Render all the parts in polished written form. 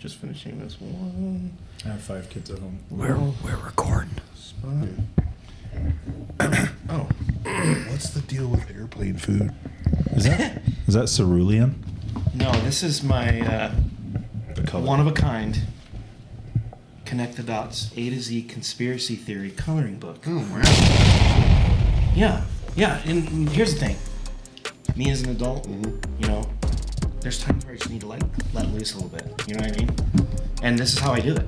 just finishing this one. I have 5 kids at home. We're recording. Spot. Oh. What's the deal with airplane food? Is that cerulean? No, this is my The color. one of a kind. Connect the Dots A to Z conspiracy theory coloring book. Oh, wow. Yeah. And here's the thing. Me as an adult, you know, there's times where I just need to let loose a little bit. You know what I mean? And this is how I do it.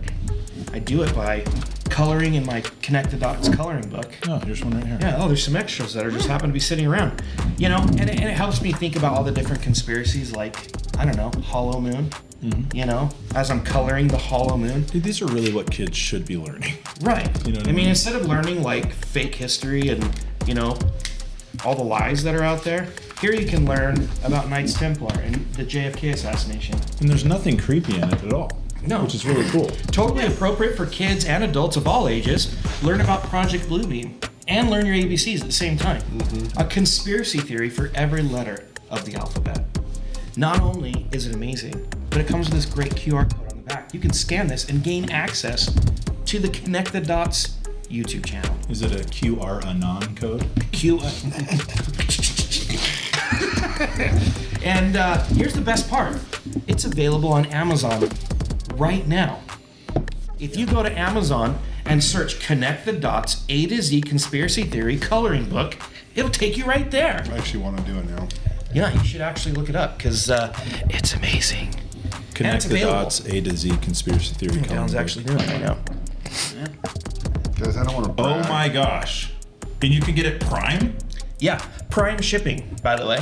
I do it by coloring in my Connect the Dots coloring book. Oh, here's one right here. Yeah, there's some extras that are just happen to be sitting around. You know, and it helps me think about all the different conspiracies, like, I don't know, Hollow Moon. You know, as I'm coloring the Hollow Moon. Dude, these are really what kids should be learning. Right. You know what I I mean, mean? instead of learning like fake history and, you know, all the lies that are out there, here you can learn about Knights Templar and the JFK assassination. And there's nothing creepy in it at all. No. Which is really cool. Totally appropriate for kids and adults of all ages. Learn about Project Bluebeam and learn your ABCs at the same time. A conspiracy theory for every letter of the alphabet. Not only is it amazing, but it comes with this great QR code on the back. You can scan this and gain access to the Connect the Dots YouTube channel. Is it a QR Anon code? And here's the best part. It's available on Amazon right now. If you go to Amazon and search Connect the Dots A to Z Conspiracy Theory Coloring Book, it'll take you right there. I actually want to do it now. Yeah, you should actually look it up because it's amazing. Connect the Dots A to Z Conspiracy Theory coloring Alan's book. actually doing it right now. Guys, I don't want to Oh brag. my gosh. And you can get it Prime? Yeah, Prime shipping, by the way.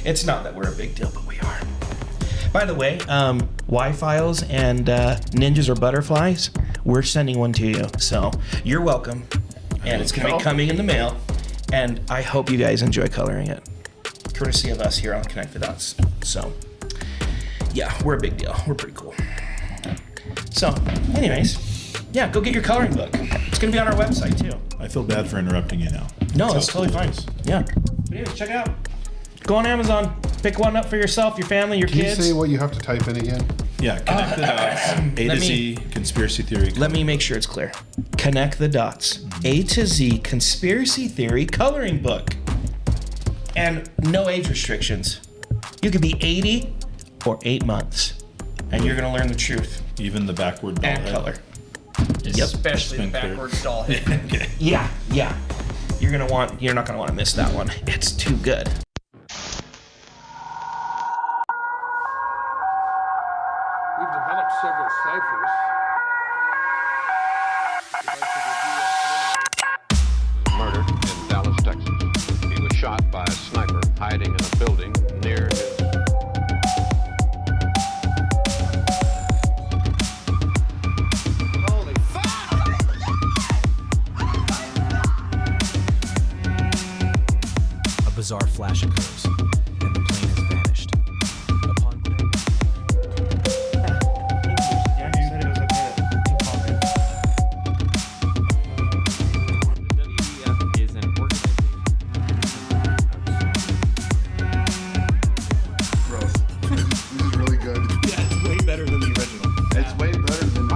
It's not that we're a big deal, but we are. By the way, Y-Files and Ninjas or Butterflies, we're sending one to you. So you're welcome. And it's going to be coming in the mail. And I hope you guys enjoy coloring it. Courtesy of us here on Connect the Dots. So, yeah, we're a big deal. We're pretty cool. So, anyways, yeah, go get your coloring book. It's going to be on our website, too. I feel bad for interrupting you now. No, That's it's how totally cool fine. it is. Yeah. But anyways, check it out. Go on Amazon. Pick one up for yourself, your family, your Can you kids. say what you have to type in again? Yeah, Connect the Dots A to Z Conspiracy Theory. Let me make sure it's clear. Connect the Dots A to Z Conspiracy Theory Coloring Book. And no age restrictions. You could be 80 or 8 months. And you're going to learn the truth Even the backward doll and head. color. Especially the Been cleared. backwards doll head. Okay. Yeah. You're not going to want to miss that one. It's too good. We've developed several ciphers. Murdered in Dallas, Texas. He was shot by a sniper hiding in a building near his... Holy fuck! A bizarre flash occurs, and the plane has vanished. Upon WEF is an organization. Gross. This is really good. Yeah, it's way better than the original. It's way better than...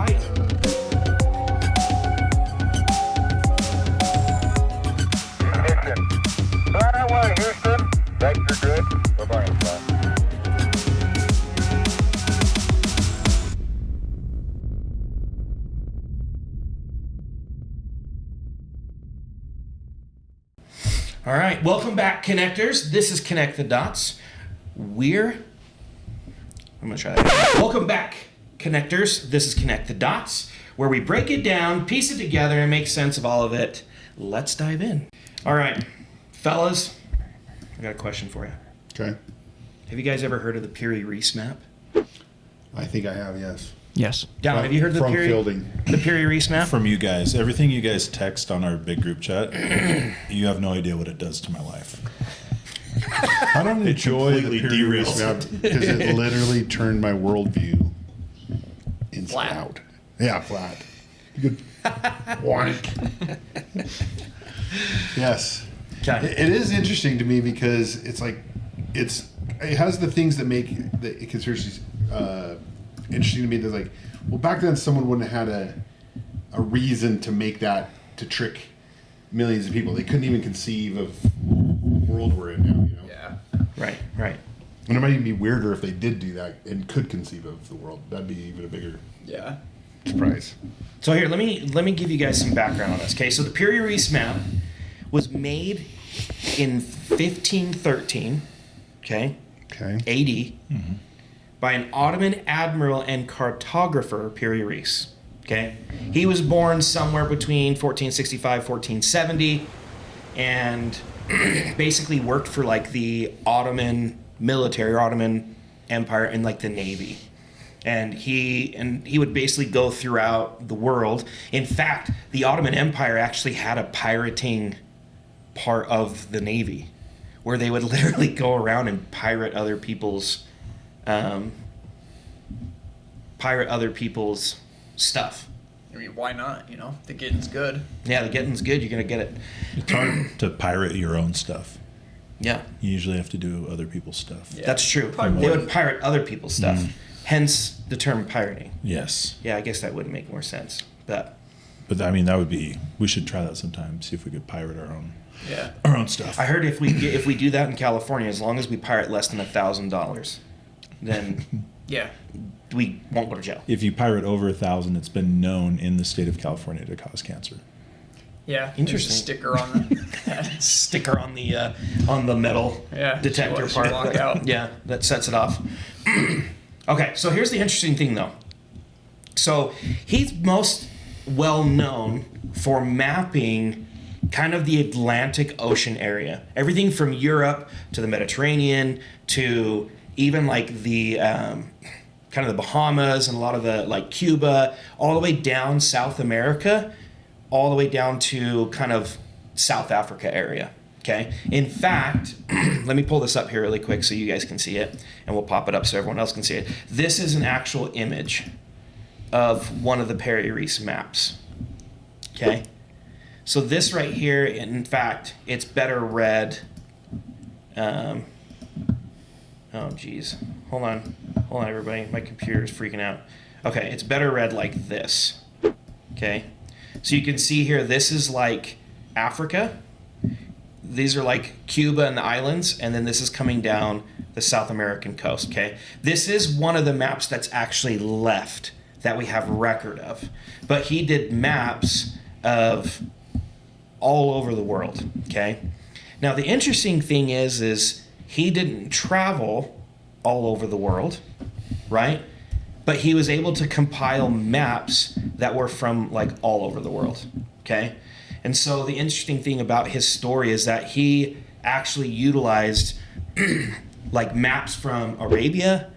Fly away, Houston. Vector good. Bye-bye, fly. All right, welcome back, Connectors. This is Connect the Dots. I'm going to try that. Welcome back, Connectors. This is Connect the Dots, where we break it down, piece it together, and make sense of all of it. Let's dive in. All right, fellas, I got a question for you. Okay. Have you guys ever heard of the Peary-Reese map? I think I have, yes. Yes. Down, have you heard of the From Fielding. Peary-Reese map? From you guys, everything you guys text on our big group chat, you have no idea what it does to my life. I don't enjoy the completely period derailed. because it literally turned my worldview inside Flat. out. Yeah, flat. You could wank. Yes. Okay. It is interesting to me because it's like it has the things that make the conspiracies interesting to me. That like, well, back then someone wouldn't have had a reason to make that to trick millions of people. They couldn't even conceive of the world we're in now. You know. Right. Right. And it might even be weirder if they did do that and could conceive of the world. That'd be even a bigger surprise. So here, let me give you guys some background on this. Okay, so the Piri Reis map was made in 1513, okay, AD, by an Ottoman admiral and cartographer, Piri Reis. Okay, he was born somewhere between 1465, 1470, and basically worked for like the Ottoman military, or Ottoman Empire, in like the Navy. And he would basically go throughout the world. In fact, the Ottoman Empire actually had a pirating part of the Navy, where they would literally go around and pirate other people's stuff. I mean, why not? You know, the getting's good. Yeah, the getting's good. You're gonna get it. It's hard to pirate your own stuff. Yeah, You usually have to do other people's stuff. Yeah. that's true. Probably They more. would pirate other people's stuff. Hence the term pirating. Yes. Yeah, I guess that would make more sense. But But I mean, that would be, we should try that sometime, see if we could pirate Yeah. our own stuff. I heard if we do that in California, as long as we pirate less than $1,000, then Yeah. we won't go to jail. If you pirate over 1,000, it's been known in the state of California to cause cancer. Yeah. Interesting. There's a sticker on the Sticker on the metal detector should part. walk out. Yeah, that sets it off. Okay, so here's the interesting thing, though. So he's most well known for mapping kind of the Atlantic Ocean area, everything from Europe to the Mediterranean to even like the kind of the Bahamas and a lot of the like Cuba, all the way down South America, all the way down to kind of South Africa area. Okay. In fact, let me pull this up here really quick so you guys can see it, and we'll pop it up so everyone else can see it. This is an actual image of one of the Piri Reis maps. Okay. So this right here, in fact, it's better read. Oh, geez. Hold on, everybody. My computer is freaking out. Okay, it's better read like this. Okay. So you can see here, this is like Africa. These are like Cuba and the islands, and then this is coming down the South American coast, okay? This is one of the maps that's actually left that we have record of. But he did maps of all over the world, okay? Now, the interesting thing is he didn't travel all over the world, right? But he was able to compile maps that were from like all over the world, okay? And so the interesting thing about his story is that he actually utilized like maps from Arabia,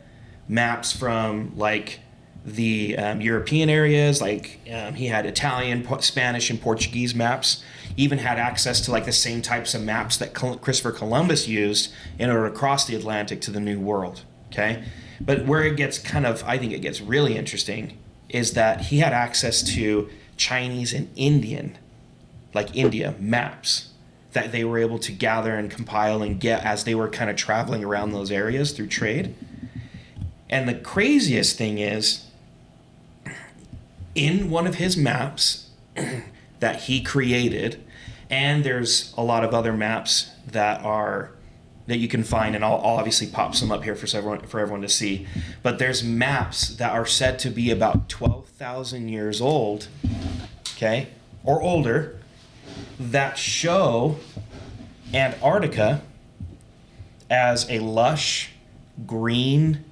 maps from like the European areas, like he had Italian, Spanish, and Portuguese maps. Even had access to like the same types of maps that Christopher Columbus used in order to cross the Atlantic to the New World, okay? But where it gets kind of, I think it gets really interesting, is that he had access to Chinese and Indian, like India, maps that they were able to gather and compile and get as they were kind of traveling around those areas through trade. And the craziest thing is, in one of his maps that he created, and there's a lot of other maps that you can find, and I'll obviously pop some up here for everyone to see. But there's maps that are said to be about 12,000 years old, okay, or older, that show Antarctica as a lush green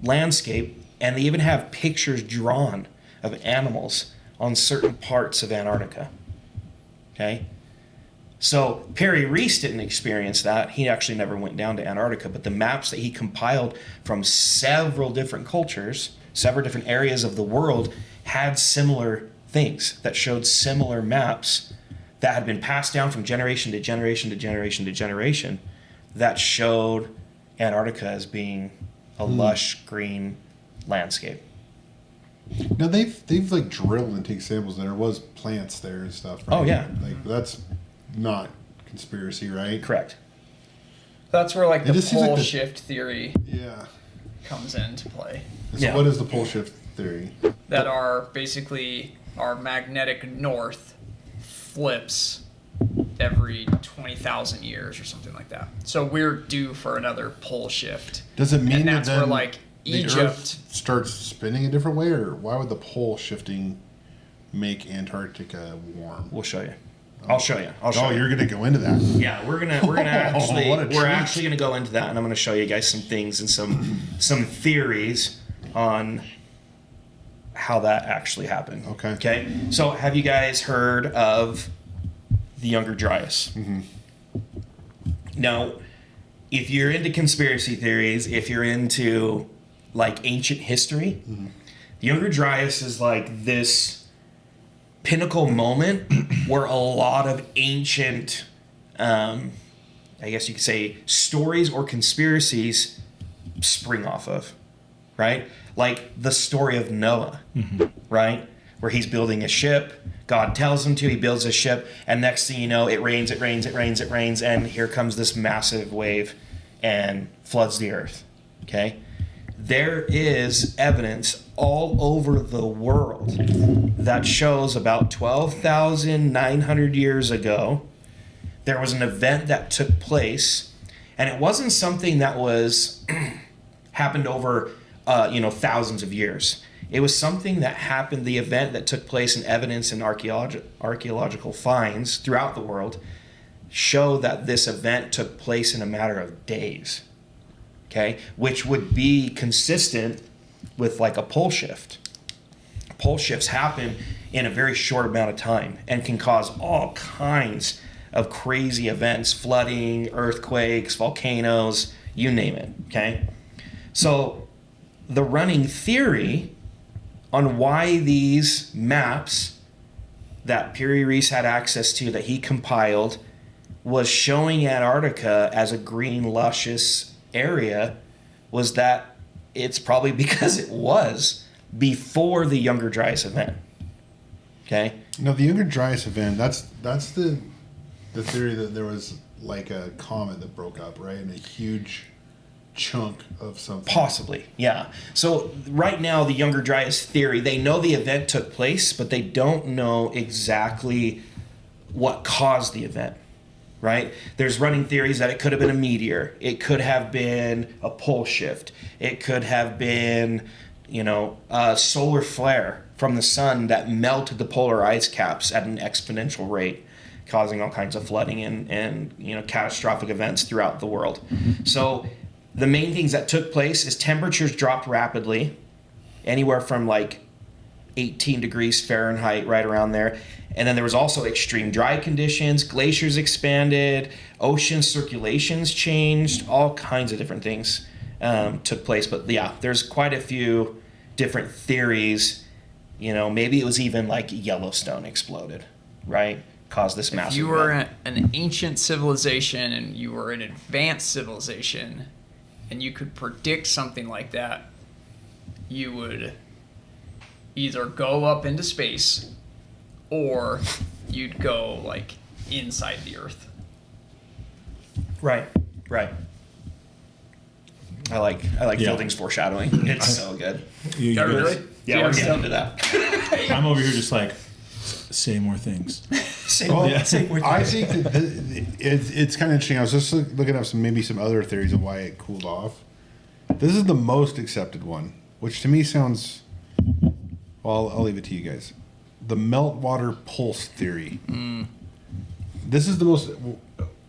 landscape, and they even have pictures drawn of animals on certain parts of Antarctica. Okay? So Piri Reis didn't experience that. He actually never went down to Antarctica, but the maps that he compiled from several different cultures, several different areas of the world, had similar things that showed similar maps that had been passed down from generation to generation to generation to generation that showed Antarctica as being a lush green landscape. Now they've like drilled and take samples, and there was plants there and stuff. Right? Oh, yeah. Like that's not conspiracy, right? Correct. That's where like It the just seems like pole the- shift theory. Yeah. comes into play. So Yeah. what is the pole shift theory? That are basically our magnetic north flips every 20,000 years or something like that. So we're due for another pole shift. Does it mean and that that's then where like the Egypt Earth starts spinning a different way, or why would the pole shifting make Antarctica warm? We'll show you. I'll show you. I'll show Oh, you. you're gonna go into that. Yeah, we're gonna actually What a treat. gonna go into that, and I'm gonna show you guys some things and some theories on how that actually happened. Okay. Okay. So, have you guys heard of the Younger Dryas? Mm-hmm. Now, if you're into conspiracy theories, if you're into like ancient history, the Younger Dryas is like this pinnacle moment where a lot of ancient, I guess you could say, stories or conspiracies spring off of, right? Like the story of Noah, right? Where he's building a ship. God tells him to, he builds a ship, and next thing you know, it rains, and here comes this massive wave and floods the earth, okay? There is evidence all over the world that shows about 12,900 years ago, there was an event that took place, and it wasn't something that was happened over, thousands of years. It was something that happened, the event that took place, and evidence and archaeological finds throughout the world show that this event took place in a matter of days. Okay, which would be consistent with like a pole shift. Pole shifts happen in a very short amount of time and can cause all kinds of crazy events, flooding, earthquakes, volcanoes, you name it, okay? So the running theory on why these maps that Piri Reis had access to, that he compiled, was showing Antarctica as a green, luscious area, was that it's probably because it was before the Younger Dryas event. Okay? No, the Younger Dryas event, that's the theory that there was like a comet that broke up, right? And a huge chunk of something. Possibly, yeah. So right now, the Younger Dryas theory, they know the event took place, but they don't know exactly what caused the event. Right? There's running theories that it could have been a meteor. It could have been a pole shift. It could have been, a solar flare from the sun that melted the polar ice caps at an exponential rate, causing all kinds of flooding and catastrophic events throughout the world. So the main things that took place is temperatures dropped rapidly, anywhere from like 18 degrees Fahrenheit, right around there. And then there was also extreme dry conditions, glaciers expanded, ocean circulations changed, all kinds of different things took place. But yeah, there's quite a few different theories. Maybe it was even like Yellowstone exploded, right? Caused this massive If you were event. an ancient civilization and you were an advanced civilization and you could predict something like that, you would either go up into space or you'd go like inside the earth. Right. I like Fielding's foreshadowing. It's so good. You guys- Really? Yeah, we're getting into that. I'm over here just like, say more things. Say Well, more I things. think that it's kind of interesting. I was just looking up some other theories of why it cooled off. This is the most accepted one, which to me sounds. Well, I'll leave it to you guys. The meltwater pulse theory. This is the most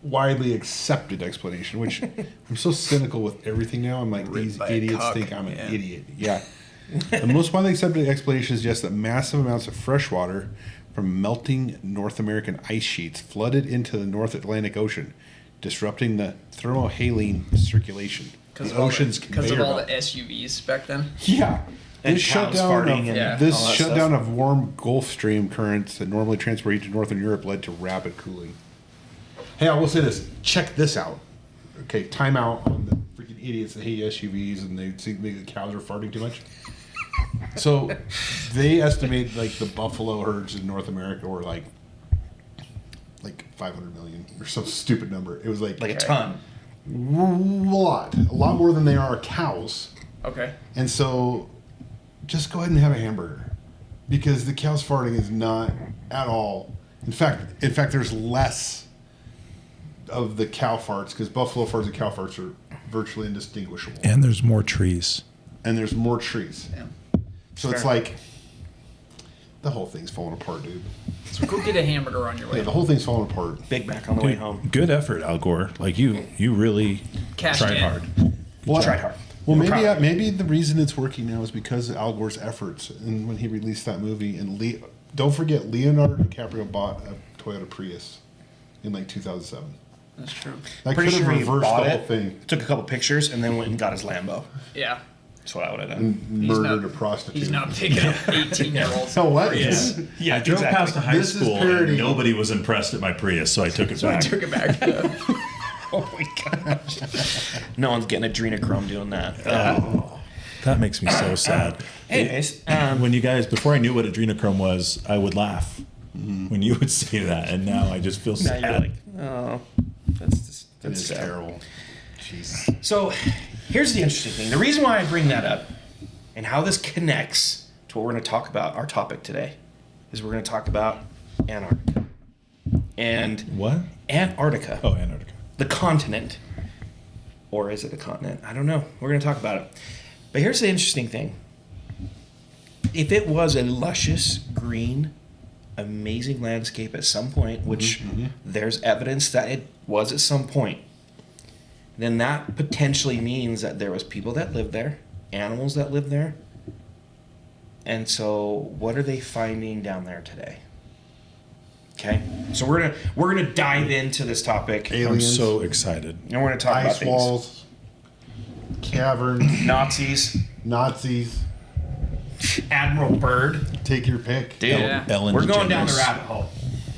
widely accepted explanation, which I'm so cynical with everything now. I'm like, these by a idiots cuck, think I'm an yeah. idiot. Yeah. The most widely accepted explanation suggests that massive amounts of fresh water from melting North American ice sheets flooded into the North Atlantic Ocean, disrupting the thermohaline circulation. Because The ocean's because of conveyor all the belt. SUVs back then. Yeah. And This cows shutdown farting of, and Yeah. this all that shutdown stuff. of warm Gulf Stream currents that normally transport heat to Northern Europe led to rapid cooling. Hey, I will say this. Check this out. Okay, time out on the freaking idiots that hate SUVs and they think the cows are farting too much. So they estimate like the buffalo herds in North America were like 500 million or some stupid number. It was like Like a ton. a lot more than they are cows. Okay. And so just go ahead and have a hamburger because the cow's farting is not at all. In fact, there's less of the cow farts because buffalo farts and cow farts are virtually indistinguishable. And there's more trees. And there's more trees. Yeah. So it's like the whole thing's falling apart, dude. So go get a hamburger on your way. Yeah, the whole thing's falling apart. Big Mac on the way home. Good effort, Al Gore. Like you really Cashed tried in. hard. Well, Tried hard. Well, We're proud. maybe the reason it's working now is because of Al Gore's efforts and when he released that movie. And don't forget, Leonardo DiCaprio bought a Toyota Prius in like 2007. That's true. That Pretty could have sure he reversed bought the whole it, thing. took a couple pictures, and then went and got his Lambo. Yeah. That's what I would have done. And He's murdered not- a prostitute. He's not picking up 18-year-olds. So what? Yeah, I drove past a high This is school parody. and nobody was impressed at my Prius, so I took it So I back. took it back. Oh my gosh. No one's getting adrenochrome doing that. That makes me so sad. Anyways, When you guys, before I knew what adrenochrome was, I would laugh when you would say that, and now I just feel now sad. you're like, oh, that's It's sad. terrible. Jeez. So here's the interesting thing. The reason why I bring that up and how this connects to what we're going to talk about, our topic today, is we're going to talk about Antarctica. And What? Antarctica, Oh, Antarctica. the continent. Or is it a continent? I don't know. We're going to talk about it. But here's the interesting thing. If it was a luscious, green, amazing landscape at some point, which there's evidence that it was at some point, then that potentially means that there was people that lived there, animals that lived there. And so what are they finding down there today? Okay? So we're gonna dive into this topic. I'm Aliens, so excited. And we're gonna talk about ice things. walls, caverns, Nazis, Nazis. Admiral Byrd. Take your pick. Dude, Yeah. Ellen we're going down the DeGeneres. rabbit hole.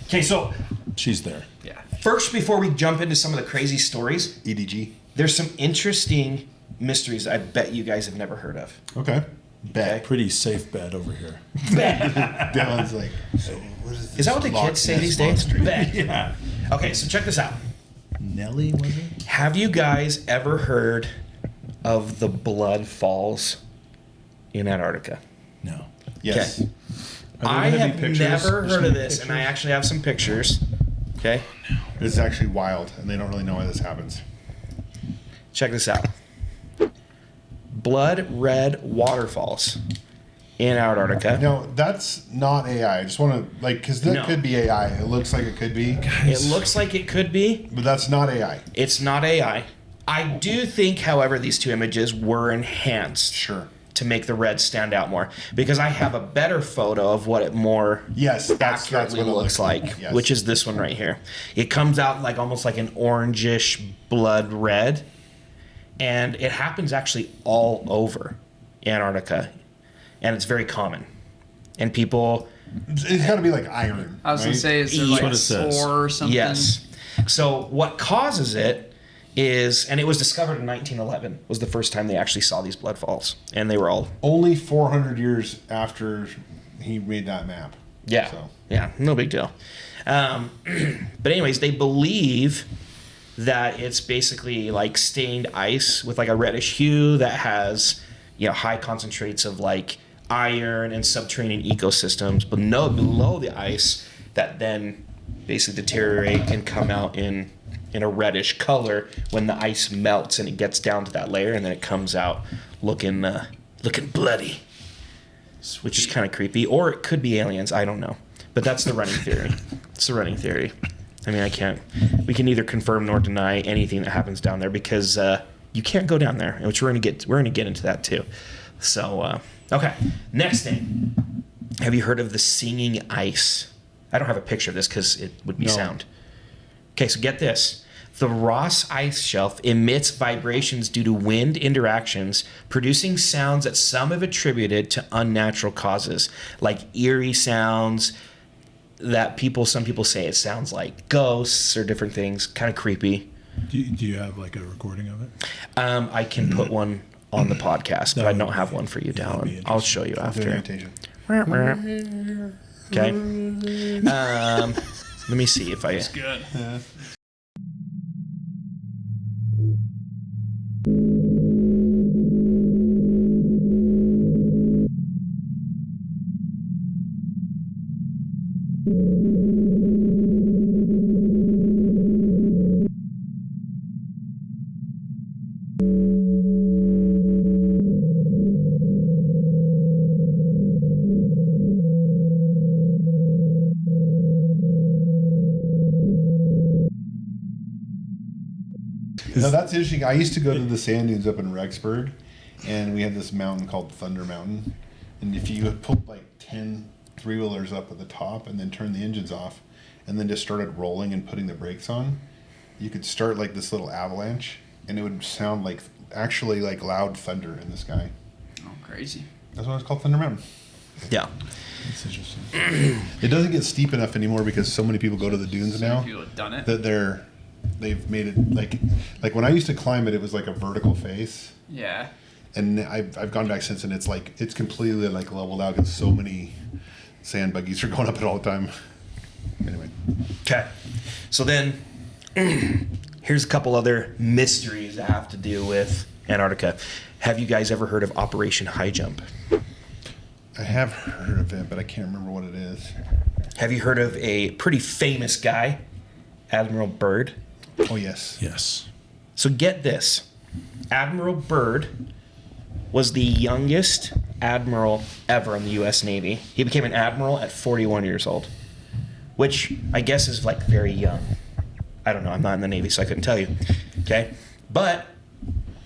Okay, so She's there. Yeah. first, before we jump into some of the crazy stories, EDG. there's some interesting mysteries I bet you guys have never heard of. Okay. Bet. Pretty safe bet over here. Dylan's like, so what is this? Is that what the Loch kids say Ness these days? monster? Bet. Yeah. Okay, so check this out. Nelly, was it? Have you guys ever heard of the Blood Falls in Antarctica? No. Yes. Okay. Are there I gonna be have pictures? never There's heard gonna of be this, and I pictures? actually have some pictures. Okay, It's actually wild, and they don't really know why this happens. check this out. Blood red waterfalls in Antarctica. No, that's not AI. I just want to, like, because that No. could be AI. It looks like it could be, It looks like it could be. but that's not AI. It's not AI. I do think, however, these two images were enhanced Sure. to make the red stand out more, because I have a better photo of what it more Yes, that's accurately what it looks like, Yes. which is this one right here. It comes out like almost like an orangish blood red, and it happens actually all over Antarctica, and it's very common. And people, It's got to be like iron. I was going right? to say, is there Yes. like What a it says. spore or something? yes. So what causes it is, and it was discovered in 1911, was the first time they actually saw these blood falls, and they were all Only 400 years after he made that map. Yeah. So. Yeah, no big deal. But anyways, they believe that it's basically like stained ice with like a reddish hue that has, high concentrates of like iron and subterranean ecosystems, but no below the ice that then basically deteriorate and come out in a reddish color when the ice melts and it gets down to that layer, and then it comes out looking bloody, which is kind of creepy. Or it could be aliens. I don't know. But that's the running theory. It's the running theory. I mean, we can neither confirm nor deny anything that happens down there, because you can't go down there, which we're gonna get into that too. So, okay. Next thing. Have you heard of the singing ice? I don't have a picture of this because it would be No. sound. Okay, so get this. The Ross Ice Shelf emits vibrations due to wind interactions, producing sounds that some have attributed to unnatural causes, like eerie sounds that some people say it sounds like ghosts or different things, kind of creepy. Do you have like a recording of it? I can put one on the podcast, but I don't have one for you, that'd be Dallin. I'll show you Good after. imitation. Okay. Let me see if I. Good. No, that's interesting. I used to go to the sand dunes up in Rexburg, and we had this mountain called Thunder Mountain. And if you pulled like 10 three-wheelers up at the top and then turned the engines off and then just started rolling and putting the brakes on, you could start like this little avalanche, and it would sound like actually like loud thunder in the sky. Oh, crazy. That's why it's called Thunder Mountain. Yeah. That's interesting. It doesn't get steep enough anymore because so many people go to the dunes now People have done it. that they've made it like when I used to climb it, it was like a vertical face. Yeah. And I've gone back since, and it's completely like leveled out because so many sand buggies are going up it all the time. Anyway. Okay. So then, here's a couple other mysteries that have to do with Antarctica. Have you guys ever heard of Operation High Jump? I have heard of it, but I can't remember what it is. Have you heard of a pretty famous guy, Admiral Byrd? Oh, yes. Yes. So get this. Admiral Byrd was the youngest admiral ever in the U.S. Navy. He became an admiral at 41 years old, which I guess is like very young. I don't know. I'm not in the Navy, so I couldn't tell you. Okay? But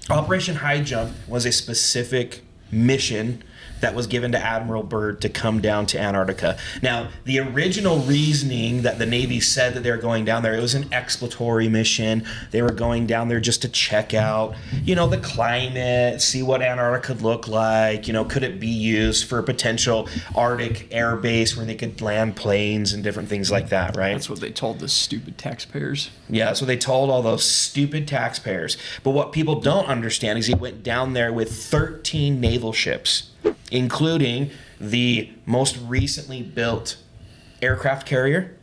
Operation High Jump was a specific mission that was given to Admiral Byrd to come down to Antarctica. Now, the original reasoning that the Navy said that they were going down there, it was an exploratory mission. They were going down there just to check out, the climate, see what Antarctica could look like, could it be used for a potential Arctic air base where they could land planes and different things like that, right? That's what they told the stupid taxpayers. Yeah, so they told all those stupid taxpayers. But what people don't understand is he went down there with 13 naval ships, including the most recently built aircraft carrier.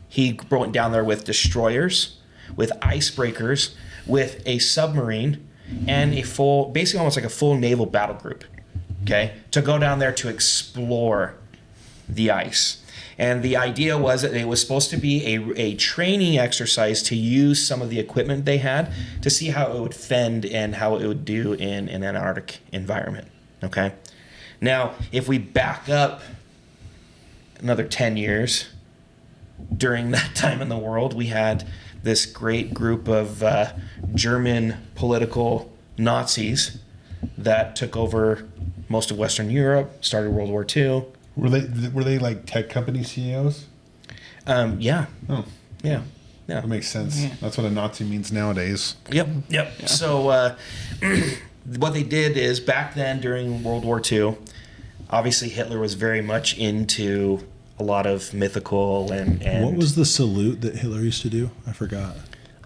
He went down there with destroyers, with icebreakers, with a submarine, and basically almost like a full naval battle group, okay, to go down there to explore the ice. And the idea was that it was supposed to be a training exercise to use some of the equipment they had to see how it would fend and how it would do in an Antarctic environment, okay? Now, if we back up another 10 years, during that time in the world, we had this great group of German political Nazis that took over most of Western Europe, started World War II. Were they like tech company CEOs? Yeah. Oh, Yeah. that makes sense. That's what a Nazi means nowadays. Yep. Yeah. So what they did is back then during World War II, obviously Hitler was very much into a lot of mythical and What was the salute that Hitler used to do? I forgot.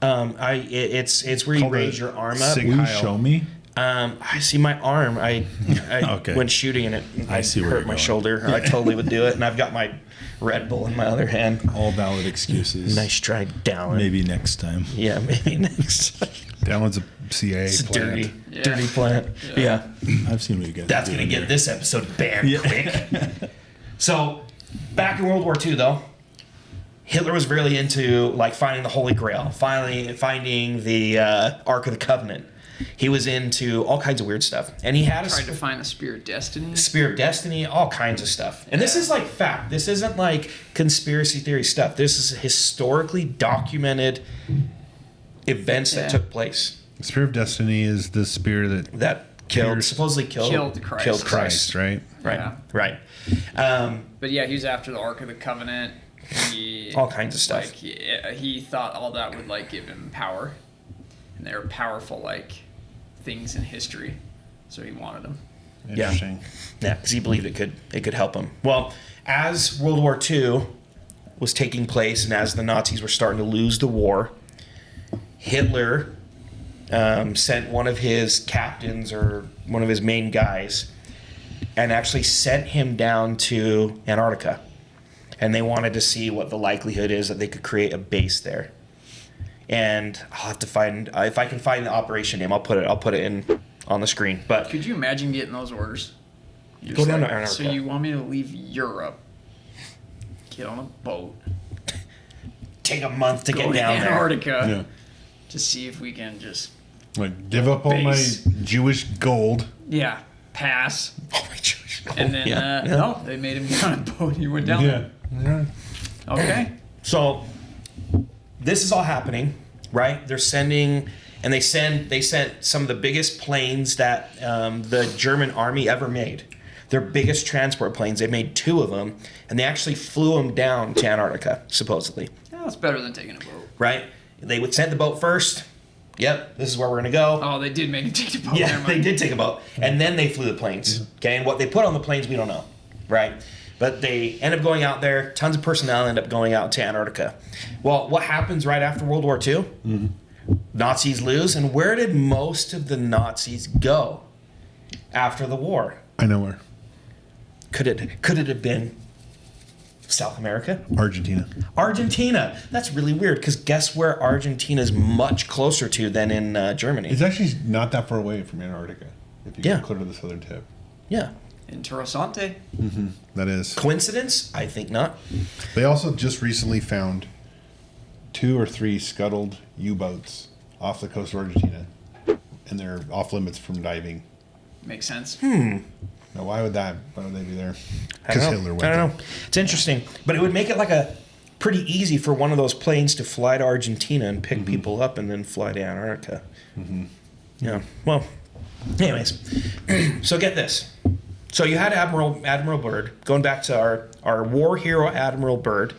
It's where you raise your arm up. Will you show me? I see my arm. I Okay. went shooting and I see where hurt you're my going. shoulder. I totally would do it, and I've got my Red Bull in my other hand. All valid excuses. Nice try, Dallin. Maybe next time. Yeah, maybe next. Dallin's a CIA It's plant. dirty plant. Yeah. I've seen what you guys That's are going to doing get this episode banned quick. So, back in World War II, though, Hitler was really into like finding the Holy Grail, finding the Ark of the Covenant. He was into all kinds of weird stuff. And he had Tried to find the Spear of Destiny. Spear of Destiny, all kinds of stuff. And this is like fact. This isn't like conspiracy theory stuff. This is historically documented events that took place. The Spear of Destiny is the spear that Supposedly killed Christ. Killed Christ, right? Right, Yeah. right. But yeah, he was after the Ark of the Covenant. All kinds of stuff. Like, he thought all that would like give him power, and they were powerful like things in history, so he wanted them. Interesting. Yeah, because he believed it could help him. Well, as World War II was taking place and as the Nazis were starting to lose the war, Hitler sent one of his captains or one of his main guys and actually sent him down to Antarctica. And they wanted to see what the likelihood is that they could create a base there. And I'll have to find, if I can find the operation name, I'll put it in on the screen. But Could you imagine getting those orders? You're Go just down like, to Antarctica. So you want me to leave Europe get on a boat, Take a month to go get to down there. Antarctica Yeah. to see if we can just Like, give up all my Base. Jewish gold. pass. Oh my gosh. And then no, they made him get on a boat. He went down there. Yeah. Okay. So this is all happening, right? They're sending, and they sent some of the biggest planes that the German army ever made. Their biggest transport planes. They made 2 of them, and they actually flew them down to Antarctica, supposedly. Yeah, it's better than taking a boat. Right? They would send the boat first. Yep, this is where we're gonna go. Oh, they did make him take the boat. Yeah, Never mind. they did take a boat, and then they flew the planes. Okay, and what they put on the planes, we don't know, right? But they end up going out there. Tons of personnel end up going out to Antarctica. Well, what happens right after World War II? Mm-hmm. Nazis lose, and where did most of the Nazis go after the war? I know where. Could it have been South America? Argentina. Argentina. That's really weird, because guess where Argentina is much closer to than in Germany? It's actually not that far away from Antarctica. If you Yeah. go clear to the southern tip. Yeah. Interessante. That is. Coincidence? I think not. They also just recently found 2 or 3 scuttled U-boats off the coast of Argentina. And they're off limits from diving. Makes sense. Now, why would they be there? I don't know. I don't know. It's interesting, but it would make it like a pretty easy for one of those planes to fly to Argentina and pick people up and then fly to Antarctica. Yeah. Well, anyways, so get this. So you had Admiral Byrd, going back to our war hero Admiral Byrd,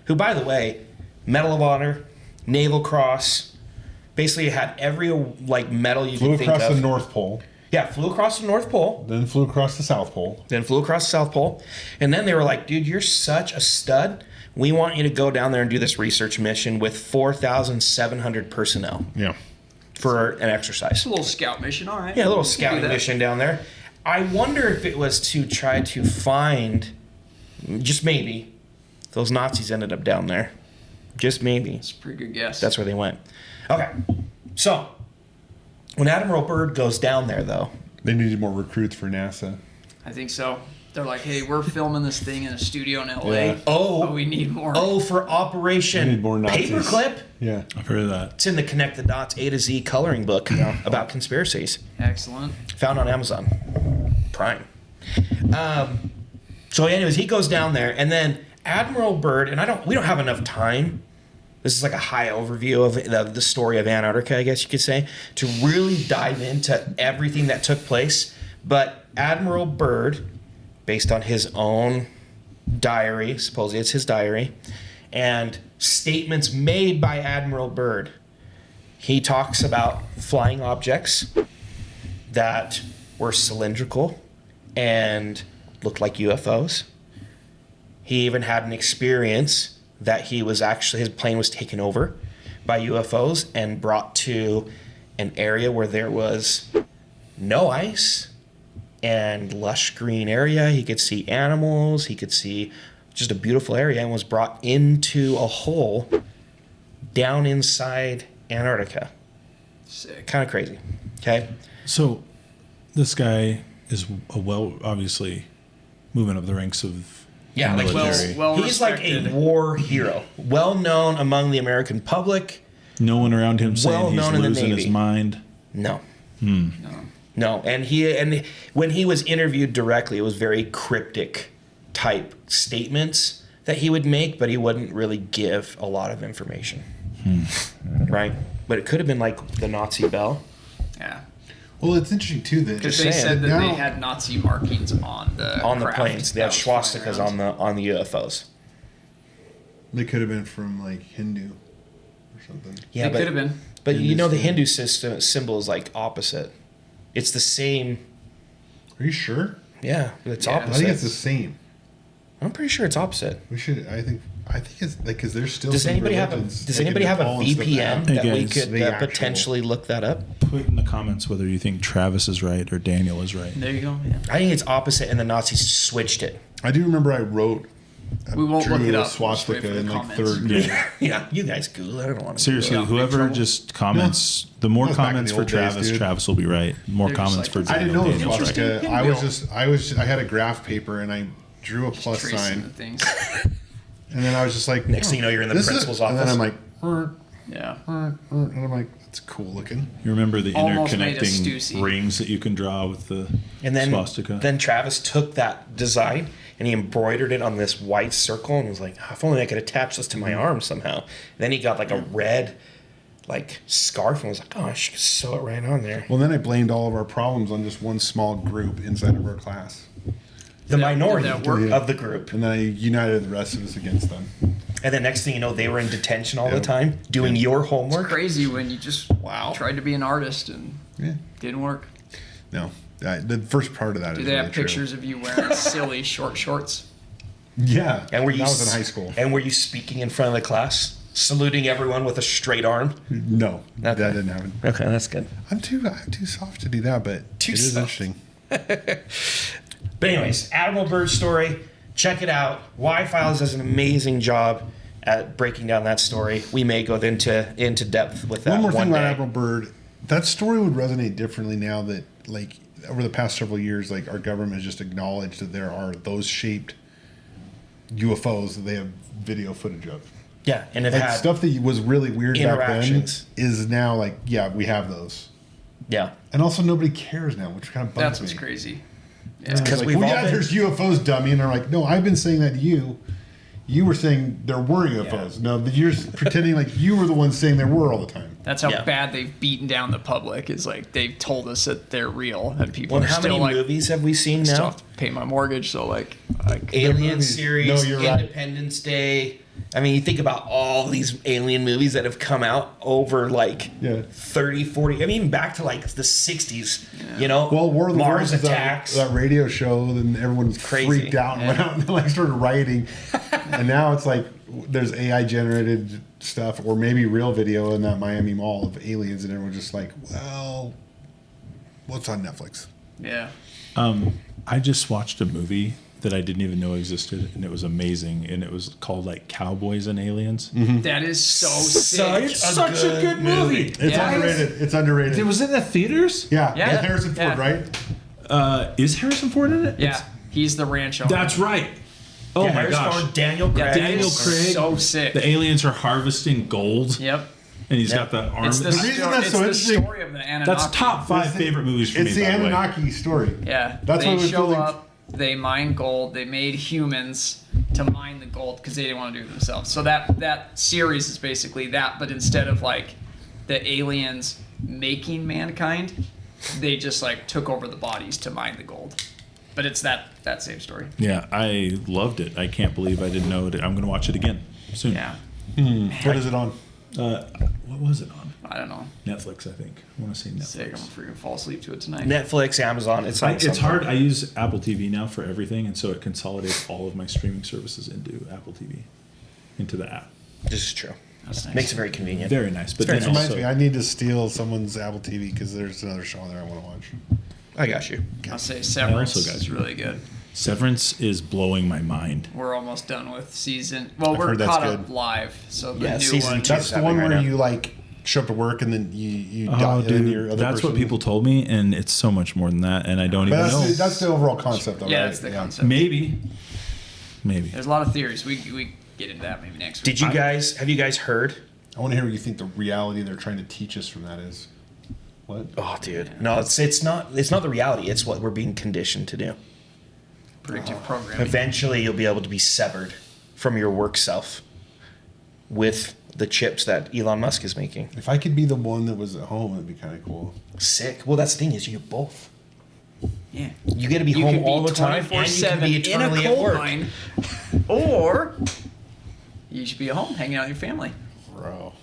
who, by the way, Medal of Honor, Naval Cross, basically had every like medal you Flew could think of. across the North Pole. Yeah, flew across the North Pole. Then flew across the South Pole. Then flew across the South Pole. And then they were like, dude, you're such a stud. We want you to go down there and do this research mission with 4,700 personnel Yeah. for an exercise. It's a little scout mission, all right. Yeah, a little We can do scouting that. mission down there. I wonder if it was to try to find, just maybe, those Nazis ended up down there. Just maybe. It's a pretty good guess. That's where they went. Okay. So, when Admiral Byrd goes down there, though, They needed more recruits for NASA. I think so. They're like, hey, we're filming this thing in a studio in LA. Yeah. But we need more. for We Operation need more Nazis. Paperclip. Yeah. I've heard of that. It's in the Connect the Dots A to Z coloring book about conspiracies. Excellent. Found on Amazon Prime. So anyways, he goes down there, and then Admiral Byrd, and we don't have enough time. This is like a high overview of the story of Antarctica, I guess you could say, to really dive into everything that took place. But Admiral Byrd, based on his own diary, supposedly it's his diary, and statements made by Admiral Byrd, he talks about flying objects that were cylindrical and looked like UFOs. He even had an experience that his plane was taken over by UFOs and brought to an area where there was no ice and lush green area. He could see animals. He could see just a beautiful area, and was brought into a hole down inside Antarctica. Sick. Kind of crazy. Okay. So, this guy is obviously moving up the ranks of Yeah, like military. well he's like a respected. war hero, well known among the American public. No one around him saying Well he's known in the losing his Navy. mind. No, No. no, and when he was interviewed directly, it was very cryptic type statements that he would make, but he wouldn't really give a lot of information. Right, but it could have been like the Nazi bell. Yeah. Well, it's interesting too that Because Just they saying. said that Now- they had Nazi markings on the craft Planes. They have that was flying swastikas around. on the UFOs. they could have been from like Hindu or something. Yeah, It could have been. But you know the Hindu Hindu symbol is like opposite. It's the same. Are you sure? Yeah, it's Yeah. I I opposite. think it's the same. I'm pretty sure it's opposite. We should. I think it's like because there's still. Does some anybody have a religions, Does like in anybody have a Nepal and stuff VPN Hey, that we guys. could The actual- potentially look that up? Put in the comments whether you think Travis is right or Daniel is right. There you go. Yeah. I think it's opposite, and the Nazis switched it. I do remember I wrote. We won't drew look it a up. We'll just wait swastika for the in like comments. third grade. Yeah, you guys Google it. I don't want to. Seriously, Yeah. whoever Trouble? just comments, the more That was back in comments the for old days, Travis, dude. Travis will be right. More They're just comments like- for I Daniel. didn't know it was Daniel's right. swastika. I had a graph paper and I drew a plus Tracing the sign. things. And then I was just like, Next thing you know, you're in the this is- principal's And then office. I'm like, Yeah. and I'm like, that's cool looking. You remember the Almost made a interconnecting Stussy. rings that you can draw with the And then, swastika? then Travis took that design and he embroidered it on this white circle and was like, oh, if only I could attach this to my arm somehow. And then he got like a red like scarf and was like, oh, I should sew it right on there. Well, then I blamed all of our problems on just one small group inside of our class. The minority did that work? of the group. And then I united the rest of us against them. And then next thing you know, they were in detention all the Yeah. time doing your It's homework. crazy when you just tried to be an artist and Yeah. didn't work. No. The first part of that Do is they really have true. pictures of you wearing silly short shorts? Yeah. And were you that was in high school. And were you speaking in front of the class, saluting everyone with a straight arm? No, that Okay. didn't happen. Okay, that's good. I'm too soft to do that, but Too it is soft. interesting. But anyways, Admiral Byrd's story, check it out. Y-Files does an amazing job at breaking down that story. We may go into depth with that One more thing about day. Admiral Byrd, that story would resonate differently now that, like, over the past several years, like, our government has just acknowledged that there are those shaped UFOs that they have video footage of. Yeah, and it Like, had stuff that was really weird back then interactions. is now like, yeah, we have those. Yeah. And also nobody cares now, which kind of bugs That's me. what's crazy. It's Because like, we've well, all yeah, been- there's UFOs, dummy. And they're like, no, I've been saying that to you. You were saying there were UFOs. No, but you're pretending like you were the one saying there were all the time. That's how Yeah. bad they've beaten down the public. Is like they've told us that they're real, and people Well, are how still many like, movies have we seen still now? have to pay my mortgage. So like Alien movies. series, No, you're right. Independence Day. I mean, you think about all these alien movies that have come out over like Yeah. 30, 40, I mean, even back to like the 60s, you know? Well, War of the Mars Worlds is Attacks. that radio show, then everyone's Crazy. freaked out and went out and like started writing. And now it's like there's AI generated stuff or maybe real video in that Miami Mall of aliens, and everyone's just like, well, what's on Netflix? yeah. I just watched a movie that I didn't even know existed, and it was amazing. And it was called like Cowboys and Aliens. That is so sick. It's such a good movie. It's Yeah. underrated. It's underrated. It was in the theaters. yeah, Yeah. with Harrison Ford, Yeah. right? Is Harrison Ford in it? Yeah, he's the ranch owner. That's right. Oh Yeah, my Harrison gosh. Ford, Daniel Yeah, Craig. that Daniel is Craig. so sick. The aliens are harvesting gold, Yep. and he's got the arm. It's the, reason story, that's it's so the interesting- story of the Anunnaki. That's top 5 It's the- favorite movies for It's me. the by the way. Anunnaki story. Yeah, That's they why we show feel like- up. They mine gold. They made humans to mine the gold because they didn't want to do it themselves. So that series is basically that, but instead of like the aliens making mankind, they just like took over the bodies to mine the gold. But it's that same story. Yeah, I loved it. I can't believe I didn't know it. I'm going to watch it again soon. Yeah, What is it on? What was it on? I don't know. Netflix, I think. I want to say Sick. I'm Netflix. freaking fall asleep to it tonight. Netflix, Amazon. It's like It's something. hard. I use Apple TV now for everything, and so it consolidates all of my streaming services into Apple TV, into the app. This is true. That's nice. Makes it very convenient. Very nice. But very then It reminds also, me, I need to steal someone's Apple TV because there's another show on there I want to watch. I got you. I'll say Severance also got is you. really good. Severance is blowing my mind. We're almost done with season. Well, I've we're heard that's caught up good. live, so the Yeah, new season one. two. That's the happening one right where now. you like show up to work and then you Oh, die and your dude, other that's what person- people told me, and it's so much more than that, and I don't But even know. that's the overall concept, though, Yeah, right? that's the concept. Maybe. There's a lot of theories. We get into that maybe next week. Did you guys, have you guys heard? I want to hear what you think the reality they're trying to teach us from that is. What? Oh, dude. No, it's not the reality. It's what we're being conditioned to do. Predictive programming. Eventually, you'll be able to be severed from your work self with the chips that Elon Musk is making. If I could be the one that was at home, it'd be kind of cool. Sick. Well, that's the thing is you get both. Yeah. You get to be You home can be all the time, and you can 24/7 be in a eternally at coal work. mine, or you should be at home hanging out with your family. Bro,